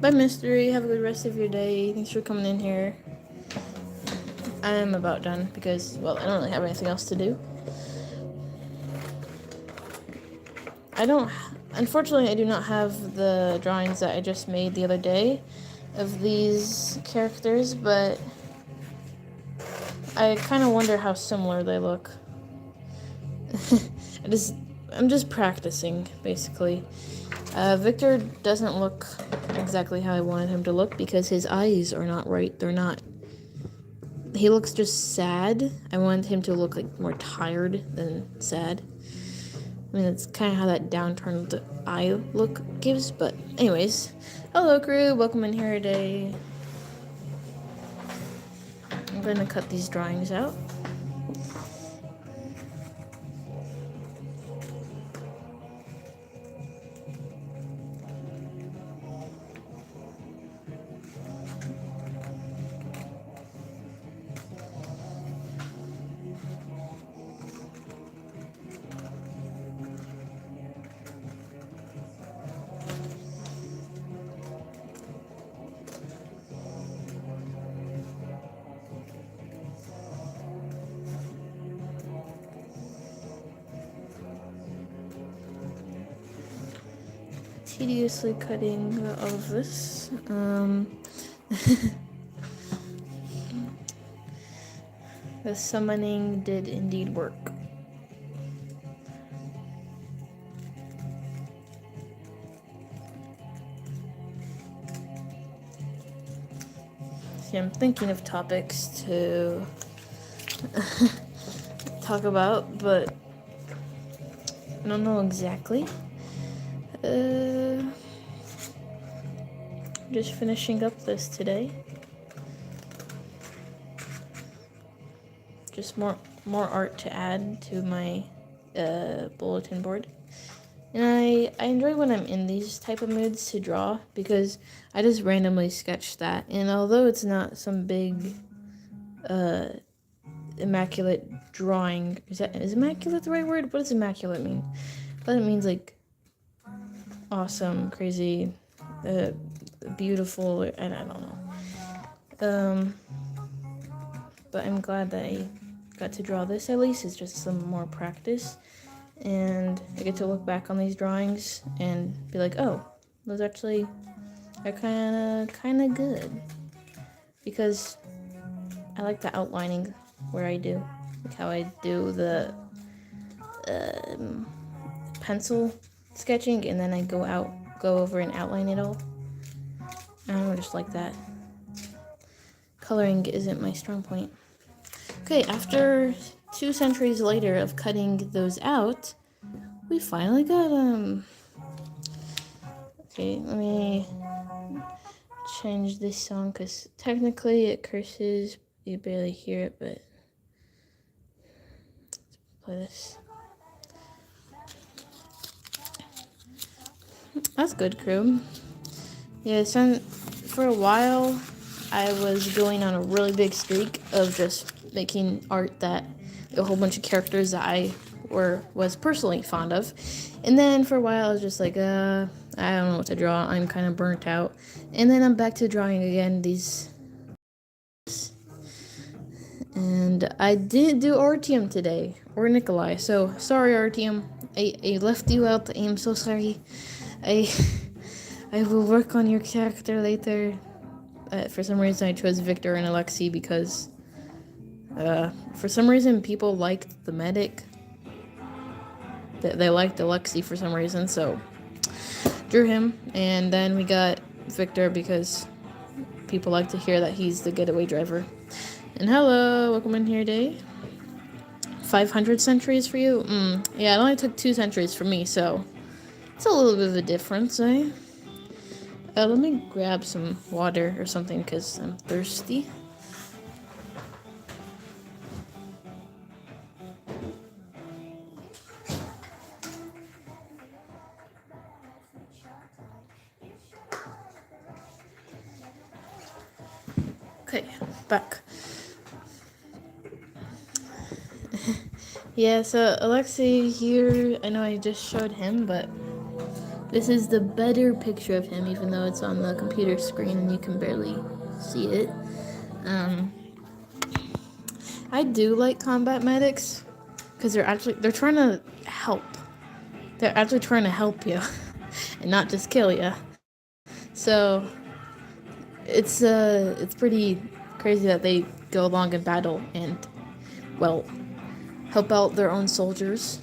Bye, Mystery. Have a good rest of your day. Thanks for coming in here. I am about done because, well, I don't really have anything else to do. Unfortunately, I do not have the drawings that I just made the other day. of these characters, but I kind of wonder how similar they look. I'm just practicing, basically. Victor doesn't look exactly how I wanted him to look because his eyes are not right. They're not. He looks just sad. I wanted him to look like more tired than sad. I mean, that's kind of how that downturned eye look gives, but anyways. Hello, crew. Welcome in here today. I'm going to cut these drawings out. Tediously cutting all of this. The summoning did indeed work. See, I'm thinking of topics to talk about, but I don't know exactly. Just finishing up this today. Just more art to add to my bulletin board. And I enjoy when I'm in these type of moods to draw because I just randomly sketch that. And although it's not some big immaculate drawing, is immaculate the right word? What does immaculate mean? That means like awesome, crazy, beautiful, and I don't know. But I'm glad that I got to draw this at least. It's just some more practice. And I get to look back on these drawings and be like, oh, those actually are kind of good. Because I like the outlining where I do. Like how I do the pencil sketching and then I go over and outline it all. I don't just like that. Coloring isn't my strong point. Okay, after 2 centuries later of cutting those out, we finally got them. Okay, let me change this song because technically it curses. You barely hear it, but let's play this. That's good, crew. Yeah, for a while, I was going on a really big streak of just making art that a whole bunch of characters that I was personally fond of. And then for a while, I was just like, I don't know what to draw. I'm kind of burnt out. And then I'm back to drawing again these. And I didn't do Artyom today, or Nikolai. So, sorry, Artyom. I left you out. I am so sorry. I will work on your character later. For some reason, I chose Victor and Alexei because, for some reason, people liked the medic. They liked Alexei for some reason, so drew him. And then we got Victor because people like to hear that he's the getaway driver. And hello, welcome in here today. 500 centuries for you? Yeah, it only took 2 centuries for me, so it's a little bit of a difference, eh? Let me grab some water or something because I'm thirsty. Okay, back. Yeah, so Alexei here, I know I just showed him, but this is the better picture of him, even though it's on the computer screen and you can barely see it. I do like combat medics because they're trying to help. They're actually trying to help you and not just kill you. So It's pretty crazy that they go along in battle and, well, help out their own soldiers.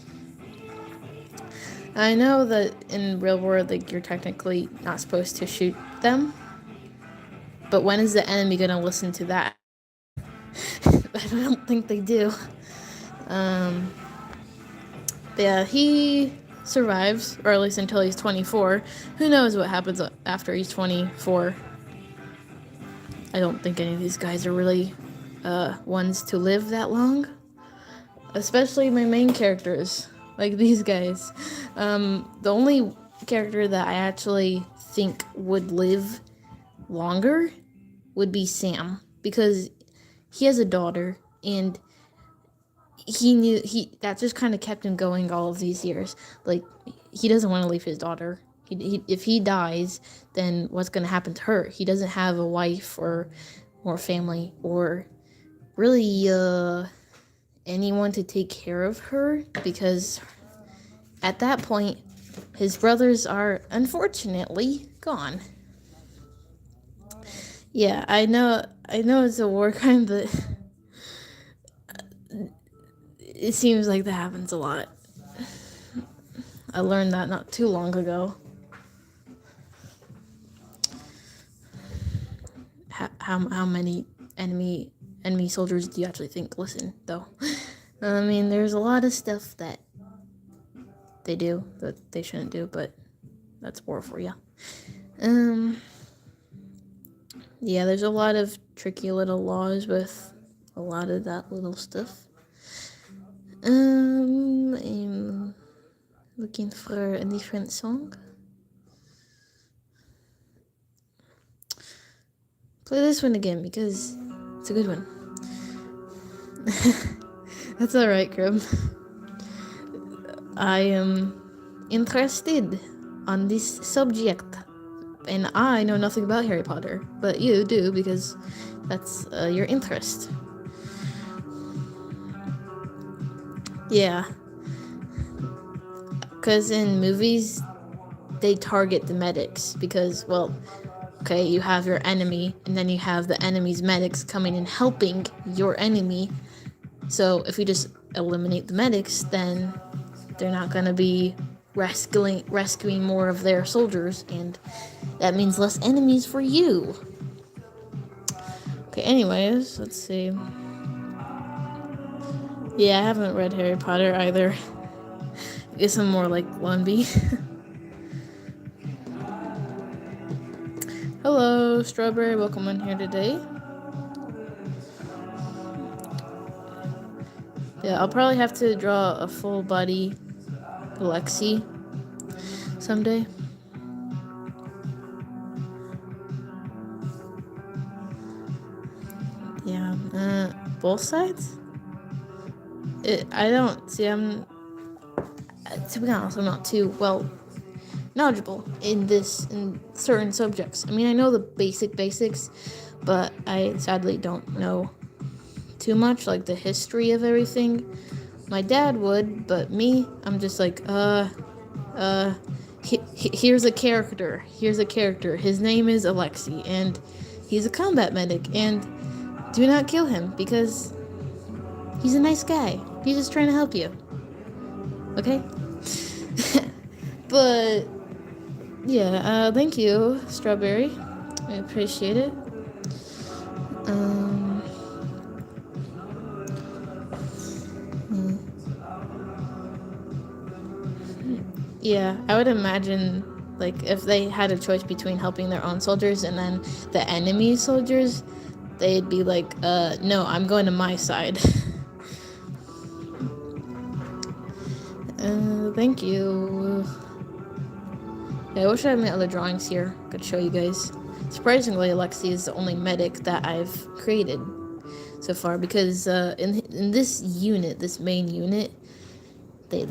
I know that in real world, like, you're technically not supposed to shoot them, but when is the enemy gonna listen to that? I don't think they do. Yeah, he survives, or at least until he's 24. Who knows what happens after he's 24? I don't think any of these guys are really ones to live that long. Especially my main characters, like these guys. The only character that I actually think would live longer would be Sam, because he has a daughter, and that just kind of kept him going all of these years. Like, he doesn't want to leave his daughter. If he dies, then what's going to happen to her? He doesn't have a wife or family or really anyone to take care of her, because at that point his brothers are unfortunately gone. Yeah, I know it's a war crime, but it seems like that happens a lot. I learned that not too long ago. How many enemy soldiers do you actually think listen, though? I mean, there's a lot of stuff that they do that they shouldn't do, but that's war for you. Yeah, there's a lot of tricky little laws with a lot of that little stuff. I'm looking for a different song. Play this one again because it's a good one. That's alright, Crib. I am interested on this subject, and I know nothing about Harry Potter, but you do because that's your interest. Yeah. Because in movies, they target the medics because, well, okay, you have your enemy, and then you have the enemy's medics coming and helping your enemy. So if you just eliminate the medics, then they're not going to be rescuing more of their soldiers, and that means less enemies for you. Okay, anyways, let's see. Yeah, I haven't read Harry Potter either. I guess I'm more like Lundby. Hello, Strawberry. Welcome in here today. Yeah, I'll probably have to draw a full body Alexi someday. Yeah, both sides? I don't see. To be honest, I'm not too well knowledgeable in certain subjects. I mean, I know the basics, but I sadly don't know too much, like the history of everything. My dad would, but me, I'm just like, here's a character. His name is Alexi, and he's a combat medic, and do not kill him because he's a nice guy. He's just trying to help you. Okay? But yeah, thank you, Strawberry. I appreciate it. Yeah, I would imagine, like, if they had a choice between helping their own soldiers and then the enemy soldiers, they'd be like, no, I'm going to my side. Thank you. Yeah, I wish I had my other drawings here. I could show you guys. Surprisingly, Alexi is the only medic that I've created so far, because in this main unit, they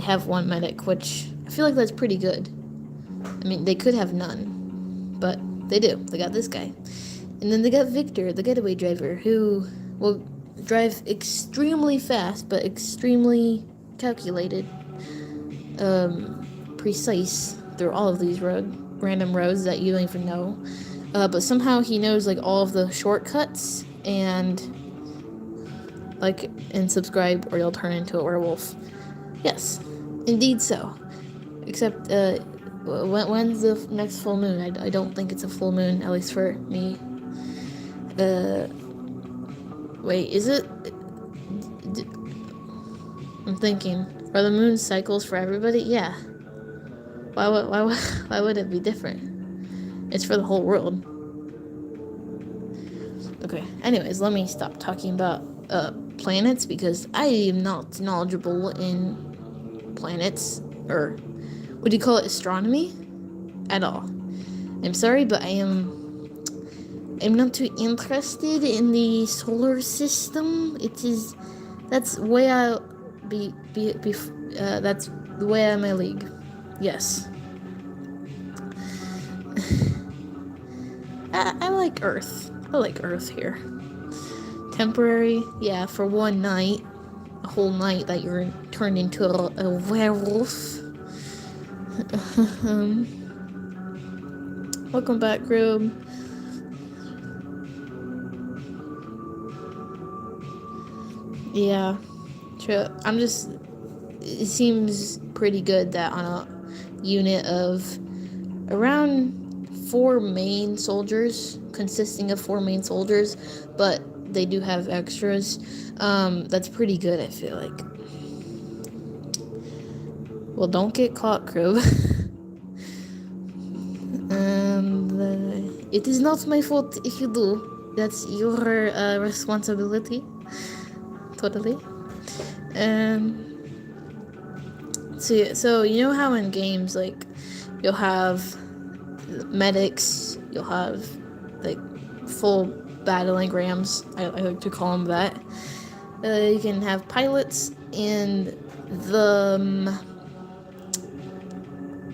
have one medic, which I feel like that's pretty good. I mean, they could have none, but they do. They got this guy. And then they got Victor, the getaway driver, who will drive extremely fast, but extremely calculated, precise through all of these random roads that you don't even know. but somehow he knows like all of the shortcuts and subscribe or you'll turn into a werewolf. Yes, indeed so. Except when's the next full moon? I don't think it's a full moon, at least for me. Wait, is it? I'm thinking, are the moon cycles for everybody? Yeah. Why would it be different? It's for the whole world. Okay. Anyways, let me stop talking about planets because I am not knowledgeable in planets, or what do you call it, astronomy, at all. I'm sorry, but I'm not too interested in the solar system. That's way out. That's the way out of my league. Yes. I like Earth. I like Earth here. Temporary, yeah, for one night. A whole night that you're turned into a werewolf. Welcome back, Grube. Yeah, true. It seems pretty good that on a unit of around 4 main soldiers, consisting of 4 main soldiers, but they do have extras. That's pretty good, I feel like. Well, don't get caught, Crow. It is not my fault if you do. That's your responsibility. Totally. So you know how in games, like, you'll have medics, you'll have like full battle engrams, I like to call them that. You can have pilots and the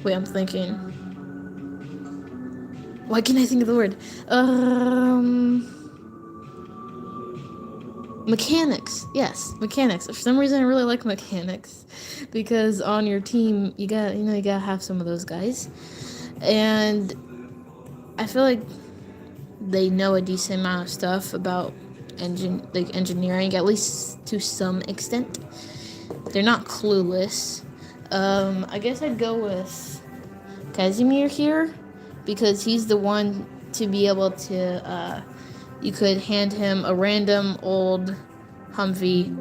wait, I'm thinking, why can't I think of the word? Mechanics. Yes, mechanics. For some reason I really like mechanics because on your team you gotta have some of those guys. And I feel like they know a decent amount of stuff about engineering, at least to some extent. They're not clueless. I guess I'd go with Casimir here because he's the one to be able to. You could hand him a random old Humvee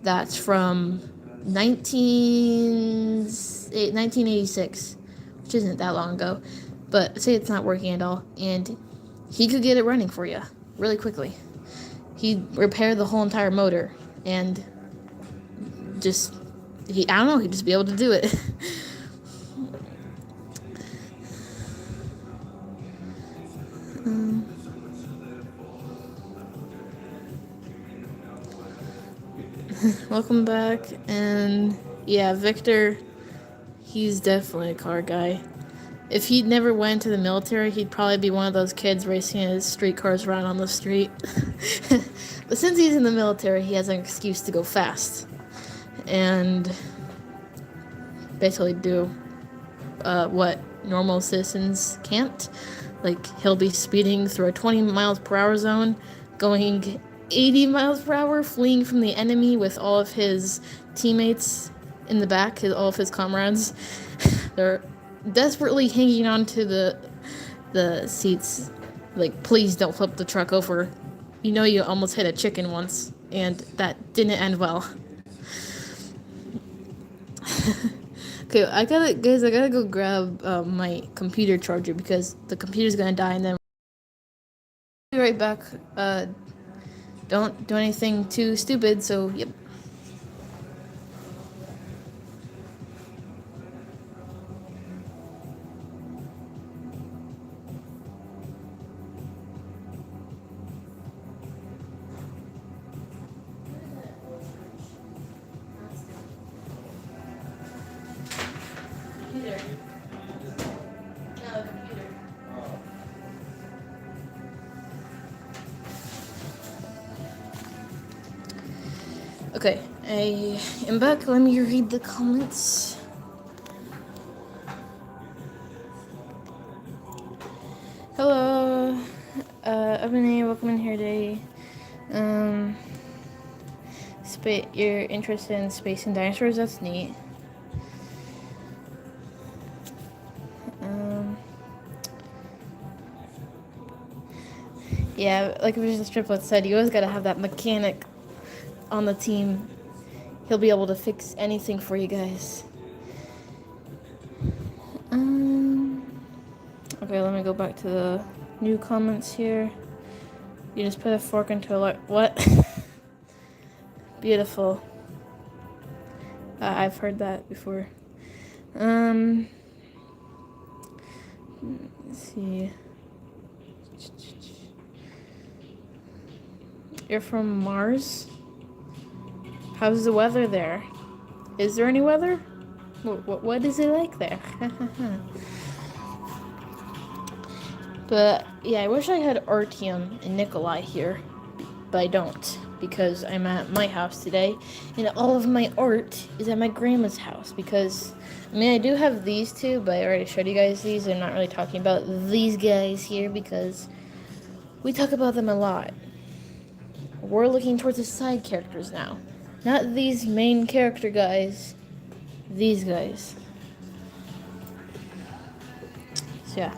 that's from 1986, which isn't that long ago, but say it's not working at all, and he could get it running for you really quickly. He'd repair the whole entire motor, and he'd just be able to do it. Welcome back, and yeah, Victor, he's definitely a car guy. If he'd never went to the military, he'd probably be one of those kids racing his street cars around on the street. But since he's in the military, he has an excuse to go fast and basically do what normal citizens can't. Like, he'll be speeding through a 20 miles per hour zone, going 80 miles per hour, fleeing from the enemy with all of his teammates in the back, all of his comrades. They're desperately hanging on to the seats, like, please don't flip the truck over. You know you almost hit a chicken once, and that didn't end well. Okay, I gotta go grab my computer charger because the computer's gonna die, and then I'll be right back. Don't do anything too stupid, so yep. Okay, I am back. Let me read the comments. Hello. here today. You're interested in space and dinosaurs? That's neat. Yeah, like Vision Striplet said, you always gotta have that mechanic on the team. He'll be able to fix anything for you guys. Okay, let me go back to the new comments here. You just put a fork into a what? Beautiful. I've heard that before. Let's see. You're from Mars? How's the weather there? Is there any weather? What is it like there? But yeah, I wish I had Artyom and Nikolai here, but I don't, because I'm at my house today, and all of my art is at my grandma's house, because, I mean, I do have these two, but I already showed you guys these. I'm not really talking about these guys here, because we talk about them a lot. We're looking towards the side characters now. Not these main character guys, these guys. So yeah.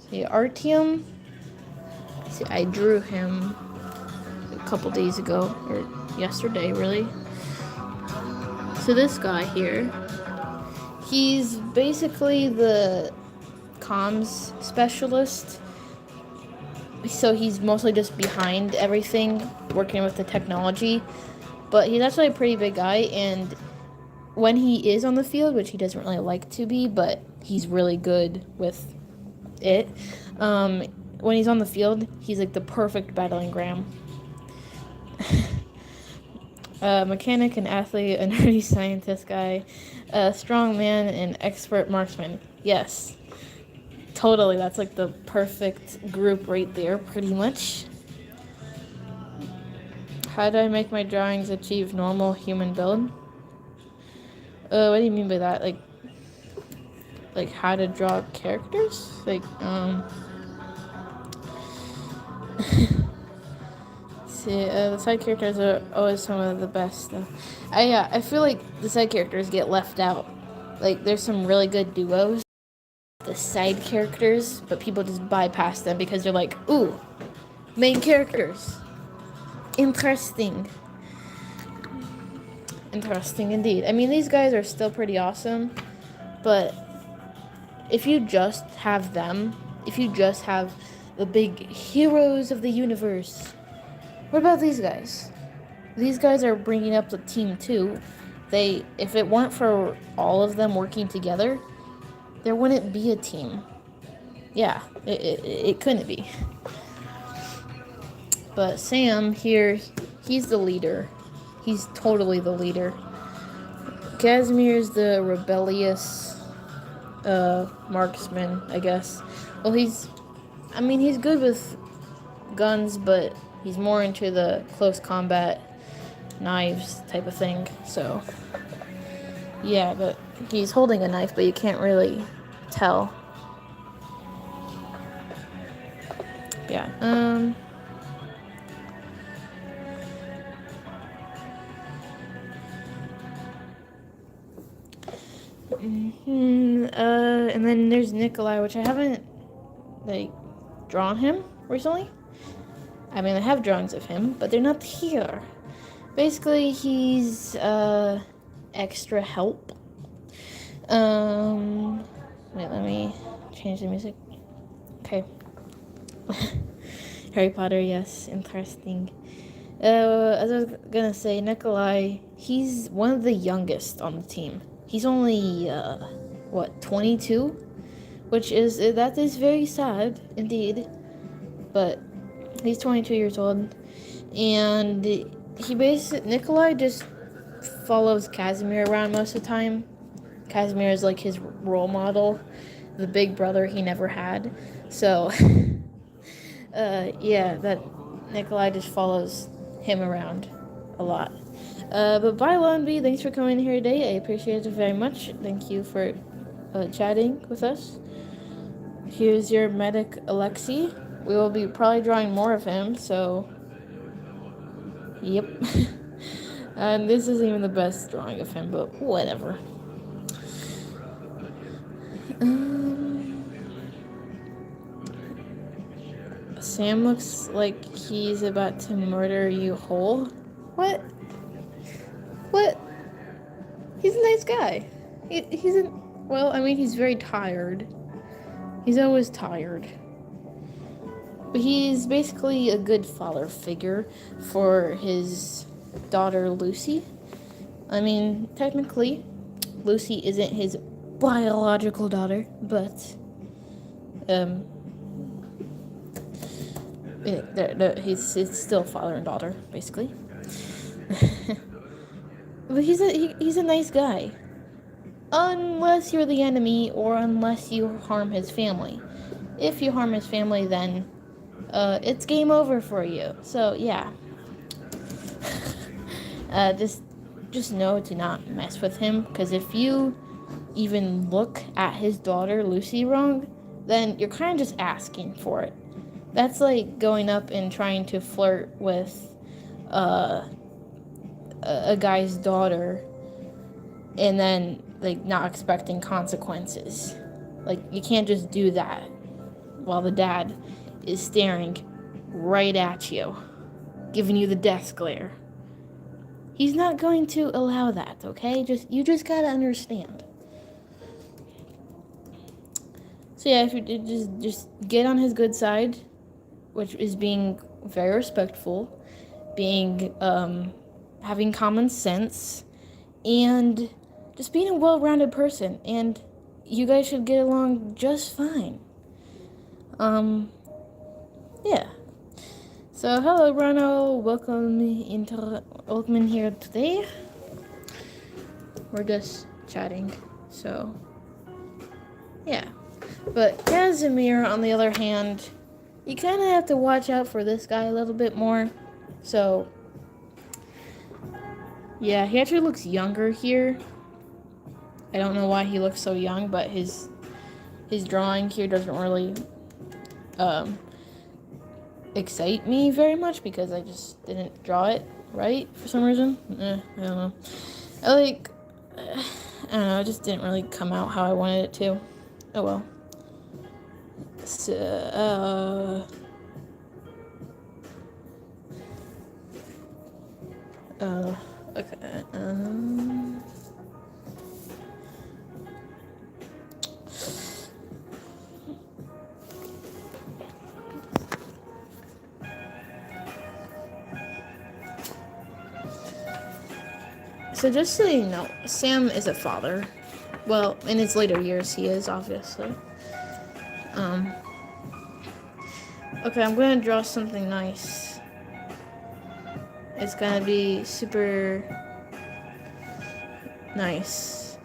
See, Artyom. See, I drew him a couple days ago, or yesterday, really. So this guy here, he's basically the comms specialist. So he's mostly just behind everything, working with the technology. But he's actually a pretty big guy, and when he is on the field, which he doesn't really like to be, but he's really good with it. When he's on the field, he's like the perfect battling ram. Mechanic and athlete, a nerdy scientist guy, a strong man, and expert marksman. Yes, totally. That's like the perfect group right there, pretty much. How do I make my drawings achieve normal human build? What do you mean by that? Like how to draw characters? See, the side characters are always some of the best. I feel like the side characters get left out. Like, there's some really good duos, the side characters, but people just bypass them because they're like, ooh, main characters. Interesting. Interesting indeed. I mean, these guys are still pretty awesome, but if you just have them, if you just have the big heroes of the universe, what about these guys? These guys are bringing up the team too. If it weren't for all of them working together, there wouldn't be a team. Yeah, it couldn't be. But Sam here, he's the leader. He's totally the leader. Casimir's the rebellious marksman, I guess. Well, he's good with guns, but he's more into the close combat, knives type of thing. So, yeah, but he's holding a knife, but you can't really tell. Yeah, and then there's Nikolai, which I haven't, drawn him recently. I mean, I have drawings of him, but they're not here. Basically, he's, extra help. Wait, let me change the music. Okay. Harry Potter, yes, interesting. As I was gonna say, Nikolai, he's one of the youngest on the team. He's only, 22? That is very sad, indeed. But he's 22 years old. And Nikolai just follows Casimir around most of the time. Casimir is like his role model, the big brother he never had. So, that Nikolai just follows him around a lot. But bye, Lon B. Thanks for coming here today. I appreciate it very much. Thank you for chatting with us. Here's your medic, Alexi. We will be probably drawing more of him, so... Yep. And this isn't even the best drawing of him, but whatever. Sam looks like he's about to murder you whole. What? What? He's a nice guy. Well, I mean, he's very tired. He's always tired. But he's basically a good father figure for his daughter, Lucy. I mean, technically, Lucy isn't his biological daughter, but, he's still father and daughter, basically. But he's a nice guy. Unless you're the enemy, or unless you harm his family. If you harm his family, then it's game over for you. So yeah, just know to not mess with him, because if you even look at his daughter Lucy wrong, then you're kind of just asking for it. That's like going up and trying to flirt with a guy's daughter, and then like not expecting consequences. Like, you can't just do that while the dad is staring right at you, giving you the death glare. He's not going to allow that, okay? You just gotta understand. So yeah, if you did, just get on his good side, which is being very respectful, being having common sense, and just being a well-rounded person, and you guys should get along just fine. Yeah. So hello, Bruno. Welcome in here today. We're just chatting. So yeah. But Casimir, on the other hand, you kind of have to watch out for this guy a little bit more. So yeah, he actually looks younger here. I don't know why he looks so young, but his drawing here doesn't really excite me very much, because I just didn't draw it right for some reason. I don't know. I don't know, it just didn't really come out how I wanted it to. Oh well. So, okay, so just so you know, Sam is a father. Well, in his later years, he is, obviously. Okay, I'm gonna draw something nice. It's gonna be super nice.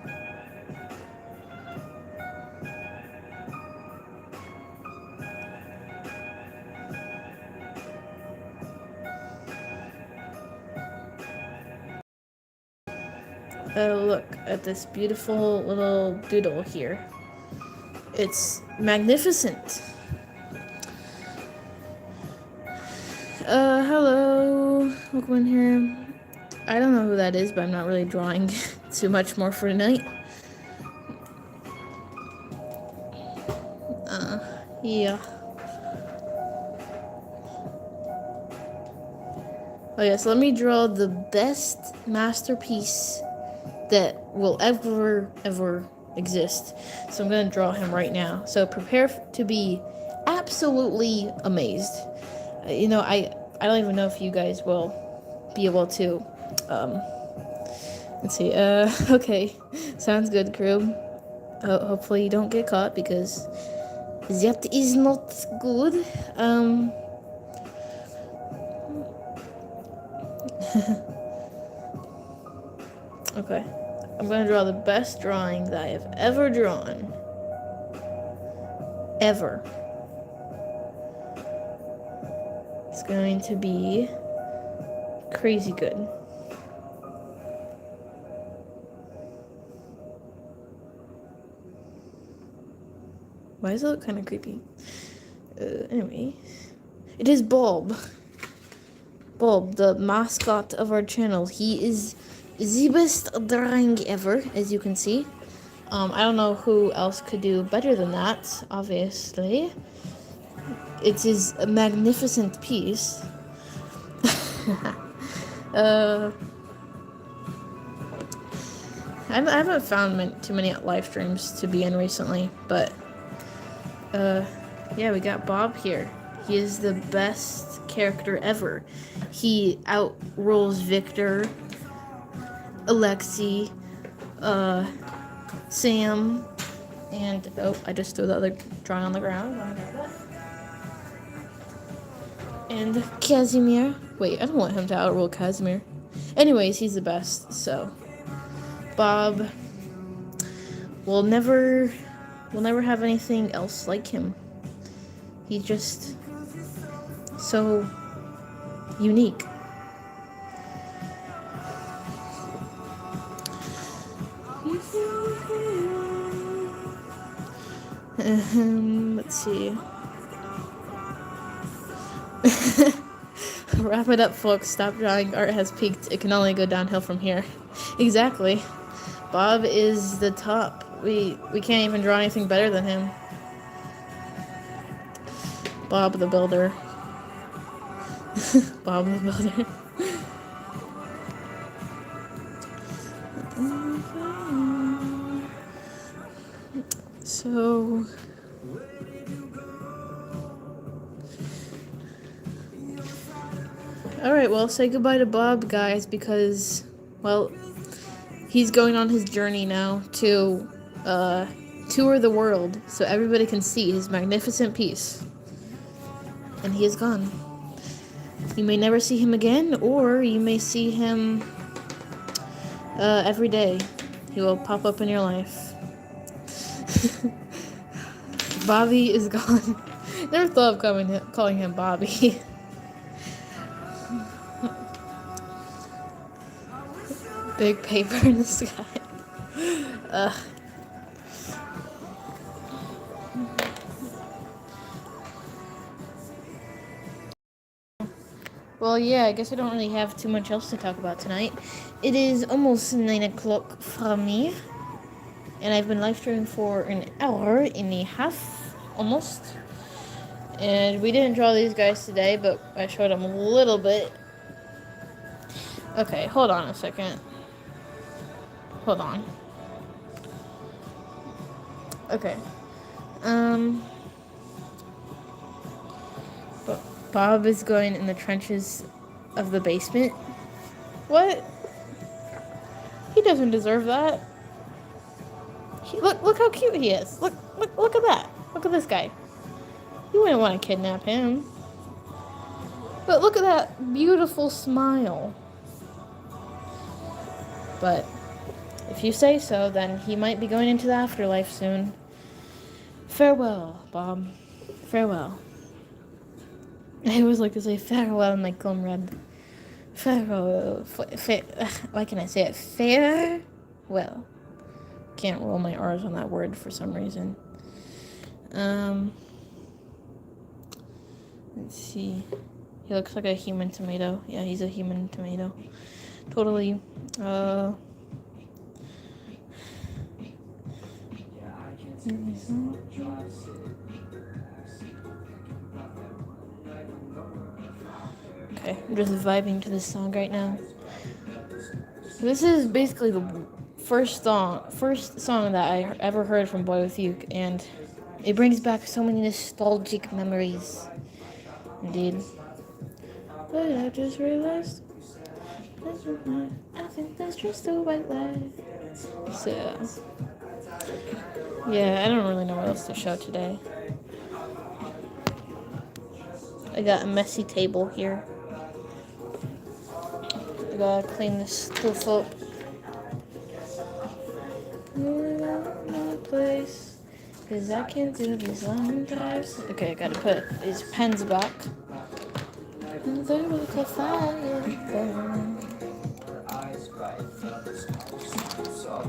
Look at this beautiful little doodle here. It's magnificent. Hello. Welcome in here. I don't know who that is, but I'm not really drawing too much more for tonight. Yeah. Oh yeah, so let me draw the best masterpiece that will ever exist. So I'm gonna draw him right now. So prepare to be absolutely amazed. You know, I don't even know if you guys will be able to, let's see, okay, sounds good, crew. Hopefully you don't get caught, because that is not good. Okay, I'm gonna draw the best drawing that I have ever drawn. Ever. It's going to be crazy good. Why does it look kind of creepy? Anyway, it is Bulb. Bulb, the mascot of our channel. He is the best drawing ever, as you can see. I don't know who else could do better than that, obviously. It is a magnificent piece. I haven't found too many live streams to be in recently, but yeah, we got Bob here. He is the best character ever. He outrules Victor, Alexi, Sam, and oh, I just threw the other drawing on the ground. And Casimir. Wait, I don't want him to outrule Casimir. Anyways, he's the best, so Bob will never have anything else like him. He's just so unique. Let's see. Wrap it up, folks. Stop drawing. Art has peaked. It can only go downhill from here. Exactly. Bob is the top. We can't even draw anything better than him. Bob the Builder. Bob the Builder. So alright, well, say goodbye to Bob, guys, because, well, he's going on his journey now to tour the world so everybody can see his magnificent piece. And he is gone. You may never see him again, or you may see him every day. He will pop up in your life. Bobby is gone. Never thought of calling him Bobby. Big paper in the sky. Well, yeah, I guess I don't really have too much else to talk about tonight. It is almost 9 o'clock for me, and I've been live streaming for an hour and a half, almost. And we didn't draw these guys today, but I showed them a little bit. Okay, hold on a second. Hold on. Okay. Bob is going in the trenches of the basement. What? He doesn't deserve that. Look how cute he is. Look at that. Look at this guy. You wouldn't want to kidnap him. But look at that beautiful smile. But if you say so, then he might be going into the afterlife soon. Farewell, Bob. Farewell. I always like to say farewell in my comrade. Farewell. Why can I say it? Farewell. Can't roll my R's on that word for some reason. Let's see. He looks like a human tomato. Yeah, he's a human tomato. Totally. Okay, I'm just vibing to this song right now. This is basically the first song that I ever heard from Boy With You, and it brings back so many nostalgic memories. Indeed. But I just realized I think that's just the white light. So yeah, I don't really know what else to show today. I got a messy table here. I gotta clean this stuff up. My place, 'cause I can't do these long drives. Okay, I gotta put these pens back. They look like fire.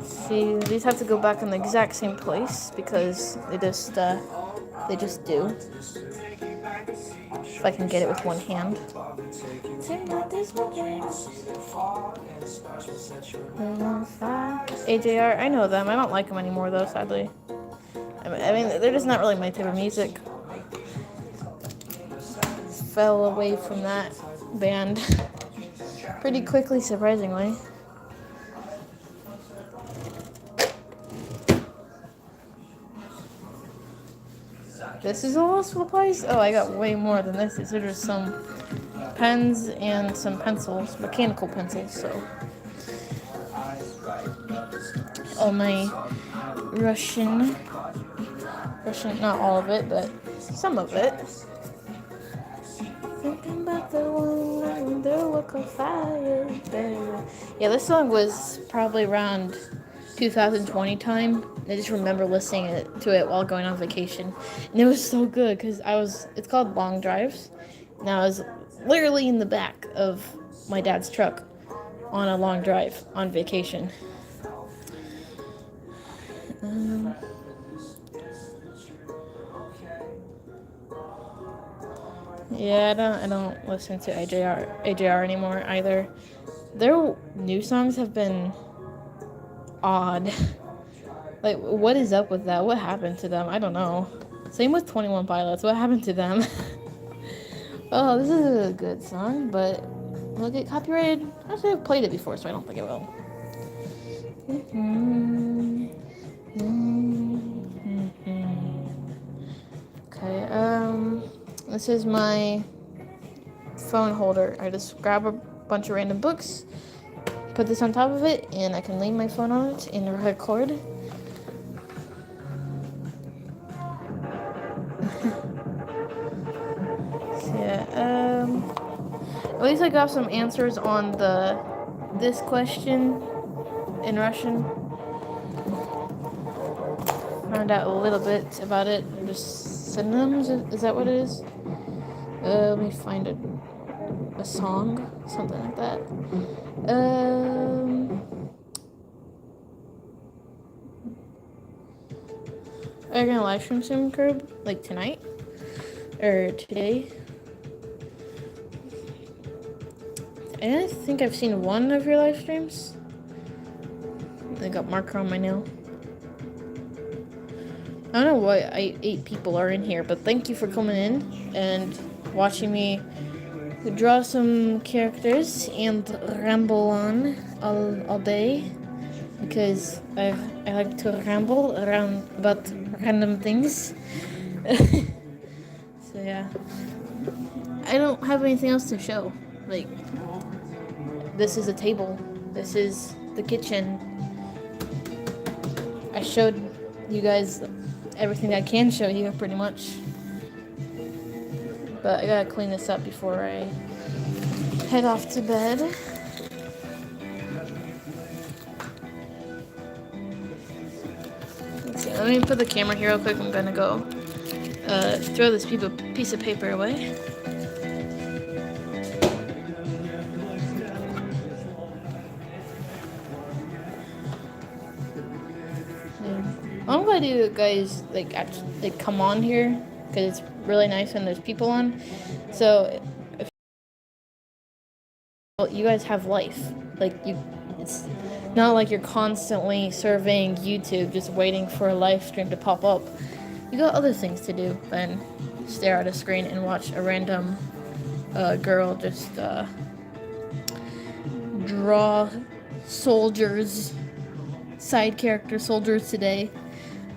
See, these have to go back in the exact same place because they just They just do. If I can get it with one hand. AJR, I know them. I don't like them anymore though, sadly. I mean, they're just not really my type of music. Fell away from that band pretty quickly, surprisingly. This is all supplies? Oh, I got way more than this. These are just some pens and some pencils, mechanical pencils, so. All my Russian, not all of it, but some of it. Thinking about the one under look of fire, baby. Yeah, this song was probably around 2020 time. I just remember listening to it while going on vacation, and it was so good because it's called Long Drives, and I was literally in the back of my dad's truck on a long drive on vacation. Yeah, I don't listen to AJR anymore either. Their new songs have been odd. Like, what is up with that? What happened to them? I don't know. Same with 21 Pilots. What happened to them? Oh, this is a good song, but will it get copyrighted? Actually, I've played it before, so I don't think it will. Okay, this is my phone holder. I just grab a bunch of random books, put this on top of it, and I can lean my phone on it and record. So yeah, at least I got some answers on this question in Russian. Found out a little bit about it. Just synonyms, is that what it is? Let me find a song, something like that. Are you gonna live stream soon, Curb? Like tonight? Or today? I think I've seen one of your live streams. I got marker on my nail. I don't know why 8 people are in here, but thank you for coming in and watching me draw some characters and ramble on all day, because I like to ramble around about random things. So yeah, I don't have anything else to show. Like, this is a table. This is the kitchen. I showed you guys everything I can show you, pretty much. But I gotta clean this up before I head off to bed. Let's see, let me put the camera here real quick. I'm gonna go throw this piece of paper away. I'm glad you guys actually come on here, because it's really nice when there's people on. So if you guys have life, it's not like you're constantly surveying YouTube just waiting for a live stream to pop up. You got other things to do than stare at a screen and watch a random girl just draw soldiers, side character soldiers today.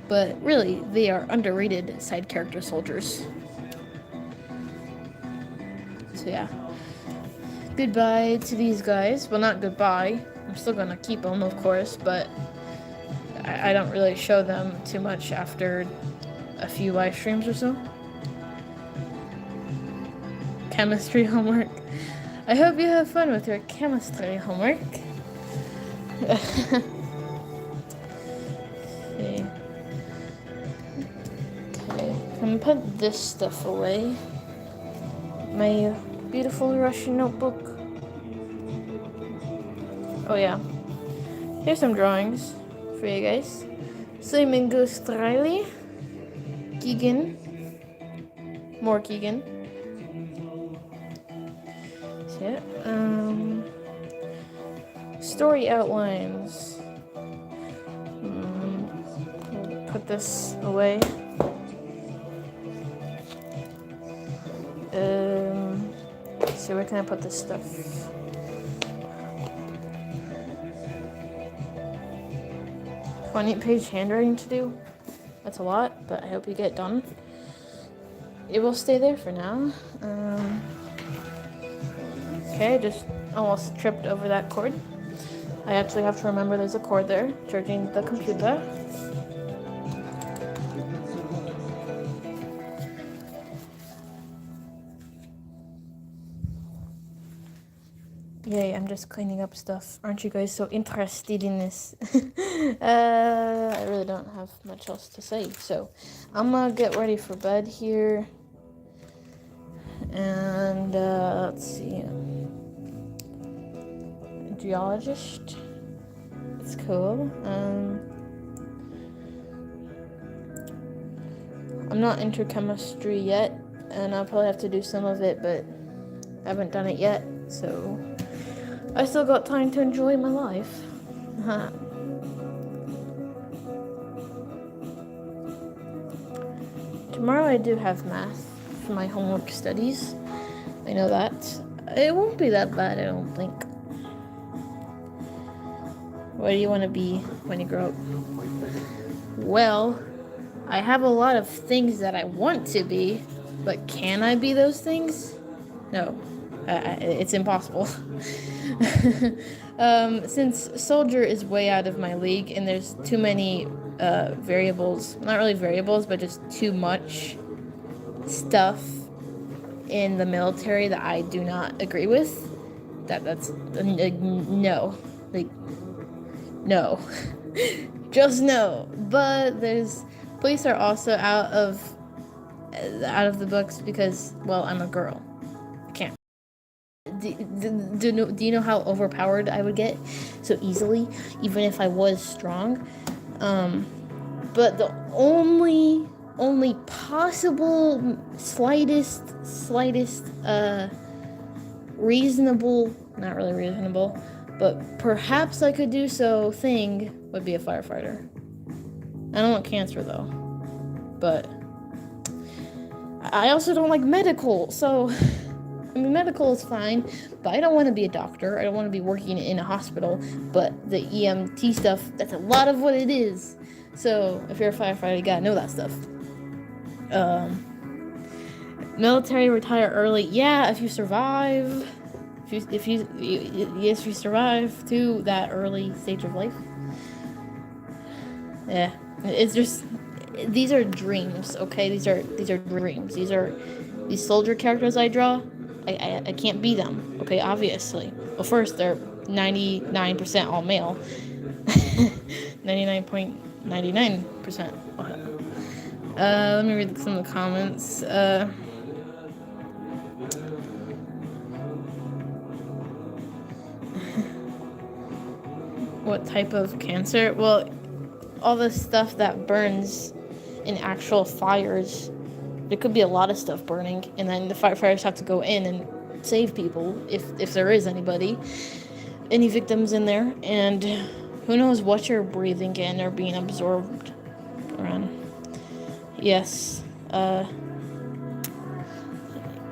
But really, they are underrated side character soldiers. So yeah, goodbye to these guys. Well, not goodbye. I'm still gonna keep them, of course, but I don't really show them too much after a few live streams or so. Chemistry homework. I hope you have fun with your chemistry homework. Okay. I'm gonna put this stuff away. My beautiful Russian notebook. Oh yeah. Here's some drawings for you guys. Flamingo Strily, Gigan, More Keegan. That's it. Story outlines. We'll put this away. So where can I put this stuff? 20-page handwriting to do. That's a lot, but I hope you get it done. It will stay there for now. Okay, just almost tripped over that cord. I actually have to remember there's a cord there, charging the computer. Yay, I'm just cleaning up stuff. Aren't you guys so interested in this? I really don't have much else to say, so I'm gonna get ready for bed here. And let's see. Geologist. It's cool. I'm not into chemistry yet, and I'll probably have to do some of it, but I haven't done it yet, so I still got time to enjoy my life. Tomorrow I do have math for my homework studies. I know that. It won't be that bad, I don't think. What do you want to be when you grow up? Well, I have a lot of things that I want to be, but can I be those things? No. It's impossible. Since soldier is way out of my league and there's too many variables, not really variables, but just too much stuff in the military that I do not agree with, that's no. Like, no. Just no. But police are also out of the books because, well, I'm a girl. I can't. Do you know how overpowered I would get so easily, even if I was strong? But the only possible slightest reasonable, not really reasonable, but perhaps I could do so thing would be a firefighter. I don't want cancer though, but I also don't like medical, so I mean, medical is fine, but I don't want to be a doctor. I don't want to be working in a hospital, but the EMT stuff, that's a lot of what it is. So if you're a firefighter, you gotta know that stuff. Military, retire early. Yeah, if you survive. If you survive to that early stage of life. Yeah, it's just, these are dreams, okay? These are dreams. These soldier characters I draw. I can't be them, okay, obviously. Well, first, they're 99% all male. 99.99%. Let me read some of the comments. What type of cancer? Well, all the stuff that burns in actual fires. There could be a lot of stuff burning, and then the firefighters have to go in and save people, if there is any victims in there, and who knows what you're breathing in or being absorbed around. Yes.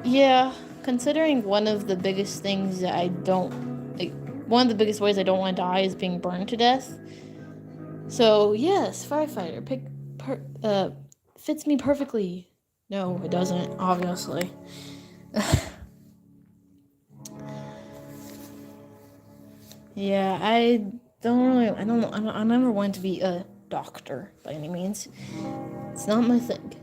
Yeah, considering one of the biggest ways I don't want to die is being burned to death. So, yes, firefighter, fits me perfectly. No, it doesn't, obviously. Yeah, I never want to be a doctor by any means. It's not my thing.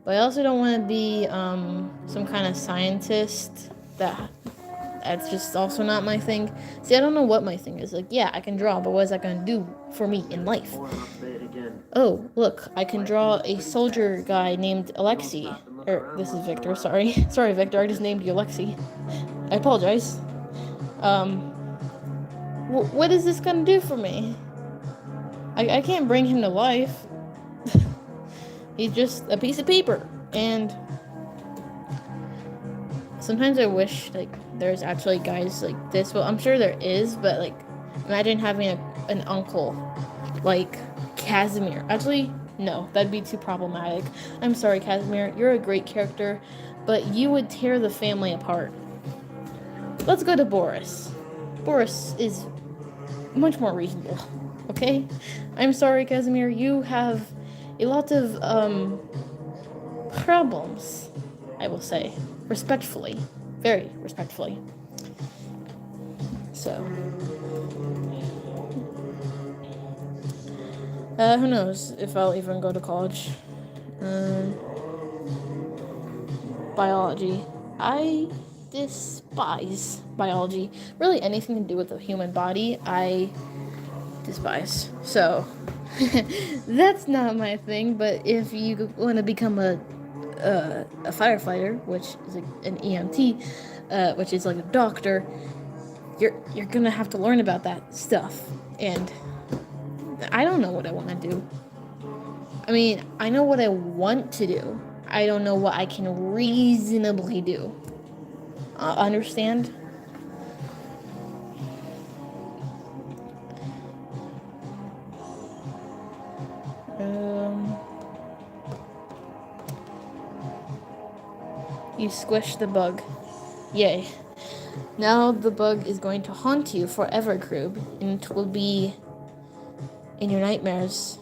But I also don't want to be some kind of scientist. That's just also not my thing. See, I don't know what my thing is. Like, yeah, I can draw, but what is that going to do for me in life? Oh, look, I can draw a soldier guy named Alexei. This is Victor, sorry. Sorry, Victor, I just named you Alexei. I apologize. What is this going to do for me? I can't bring him to life. He's just a piece of paper. And sometimes I wish like there's actually guys like this. Well, I'm sure there is, but like imagine having an uncle like Casimir. Actually, no, that'd be too problematic. I'm sorry, Casimir. You're a great character, but you would tear the family apart. Let's go to Boris. Boris is much more reasonable. Okay? I'm sorry, Casimir. You have a lot of problems, I will say. Respectfully. Very respectfully. So. Who knows if I'll even go to college. Biology. I despise biology. Really anything to do with the human body, I despise. So, that's not my thing, but if you want to become a firefighter, which is an EMT, which is like a doctor, you're gonna have to learn about that stuff. And I don't know what I want to do. I mean, I know what I want to do. I don't know what I can reasonably do. Understand? You squish the bug. Yay. Now the bug is going to haunt you forever, Krub, and it will be in your nightmares.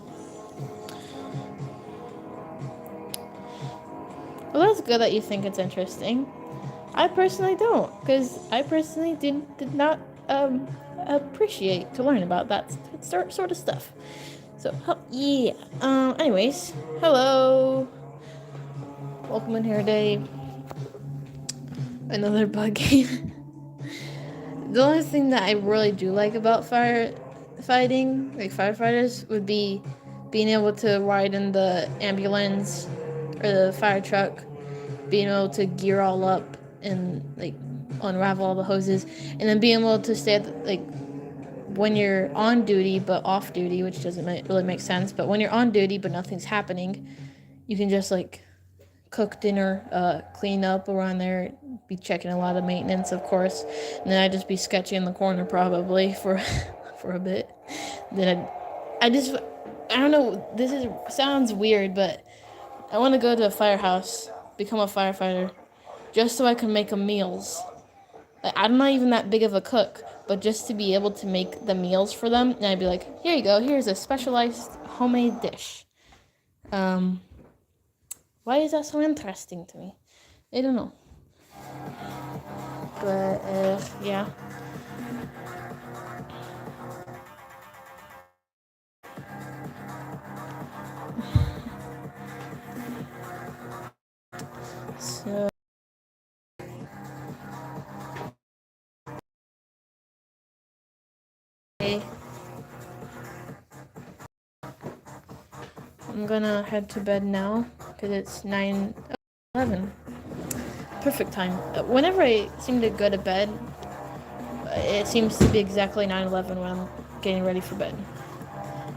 Well, that's good that you think it's interesting. I personally don't, because I personally did not appreciate to learn about that sort of stuff. So, yeah. Anyways, hello. Welcome in here, Dave. Another bug game. The only thing that I really do like about firefighting, like firefighters, would be being able to ride in the ambulance or the fire truck, being able to gear all up and like unravel all the hoses, and then being able to stay at like when you're on duty but off duty, which doesn't really make sense, but when you're on duty but nothing's happening, you can just like cook dinner, clean up around there, be checking a lot of maintenance, of course, and then I'd just be sketchy in the corner probably for for a bit. Then I don't know, sounds weird, but I want to go to a firehouse, become a firefighter, just so I can make them meals. Like, I'm not even that big of a cook, but just to be able to make the meals for them, and I'd be like, here you go, here's a specialized homemade dish. Why is that so interesting to me? I don't know. But, yeah. So... I'm gonna head to bed now, because it's 9:11. Perfect time. Whenever I seem to go to bed, it seems to be exactly 9:11 when I'm getting ready for bed.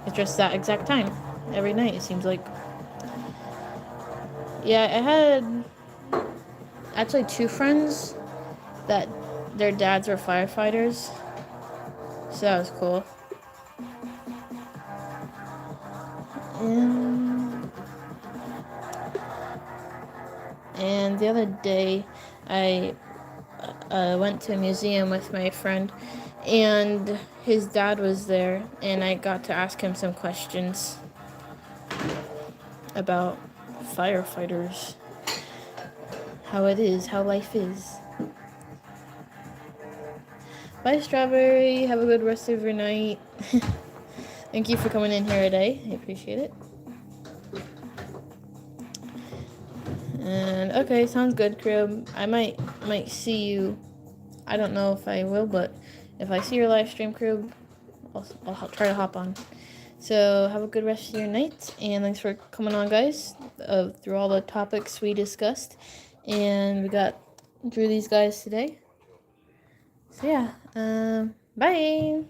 It's just that exact time. Every night, it seems like. Yeah, I had actually 2 friends that their dads were firefighters. So that was cool. And the other day, I went to a museum with my friend, and his dad was there, and I got to ask him some questions about firefighters, how it is, how life is. Bye, Strawberry. Have a good rest of your night. Thank you for coming in here today. I appreciate it. And okay, sounds good, Crib. I might see you. I don't know if I will, but if I see your live stream, Crib, I'll try to hop on. So have a good rest of your night, and thanks for coming on, guys, through all the topics we discussed. And we drew these guys today. So yeah, bye.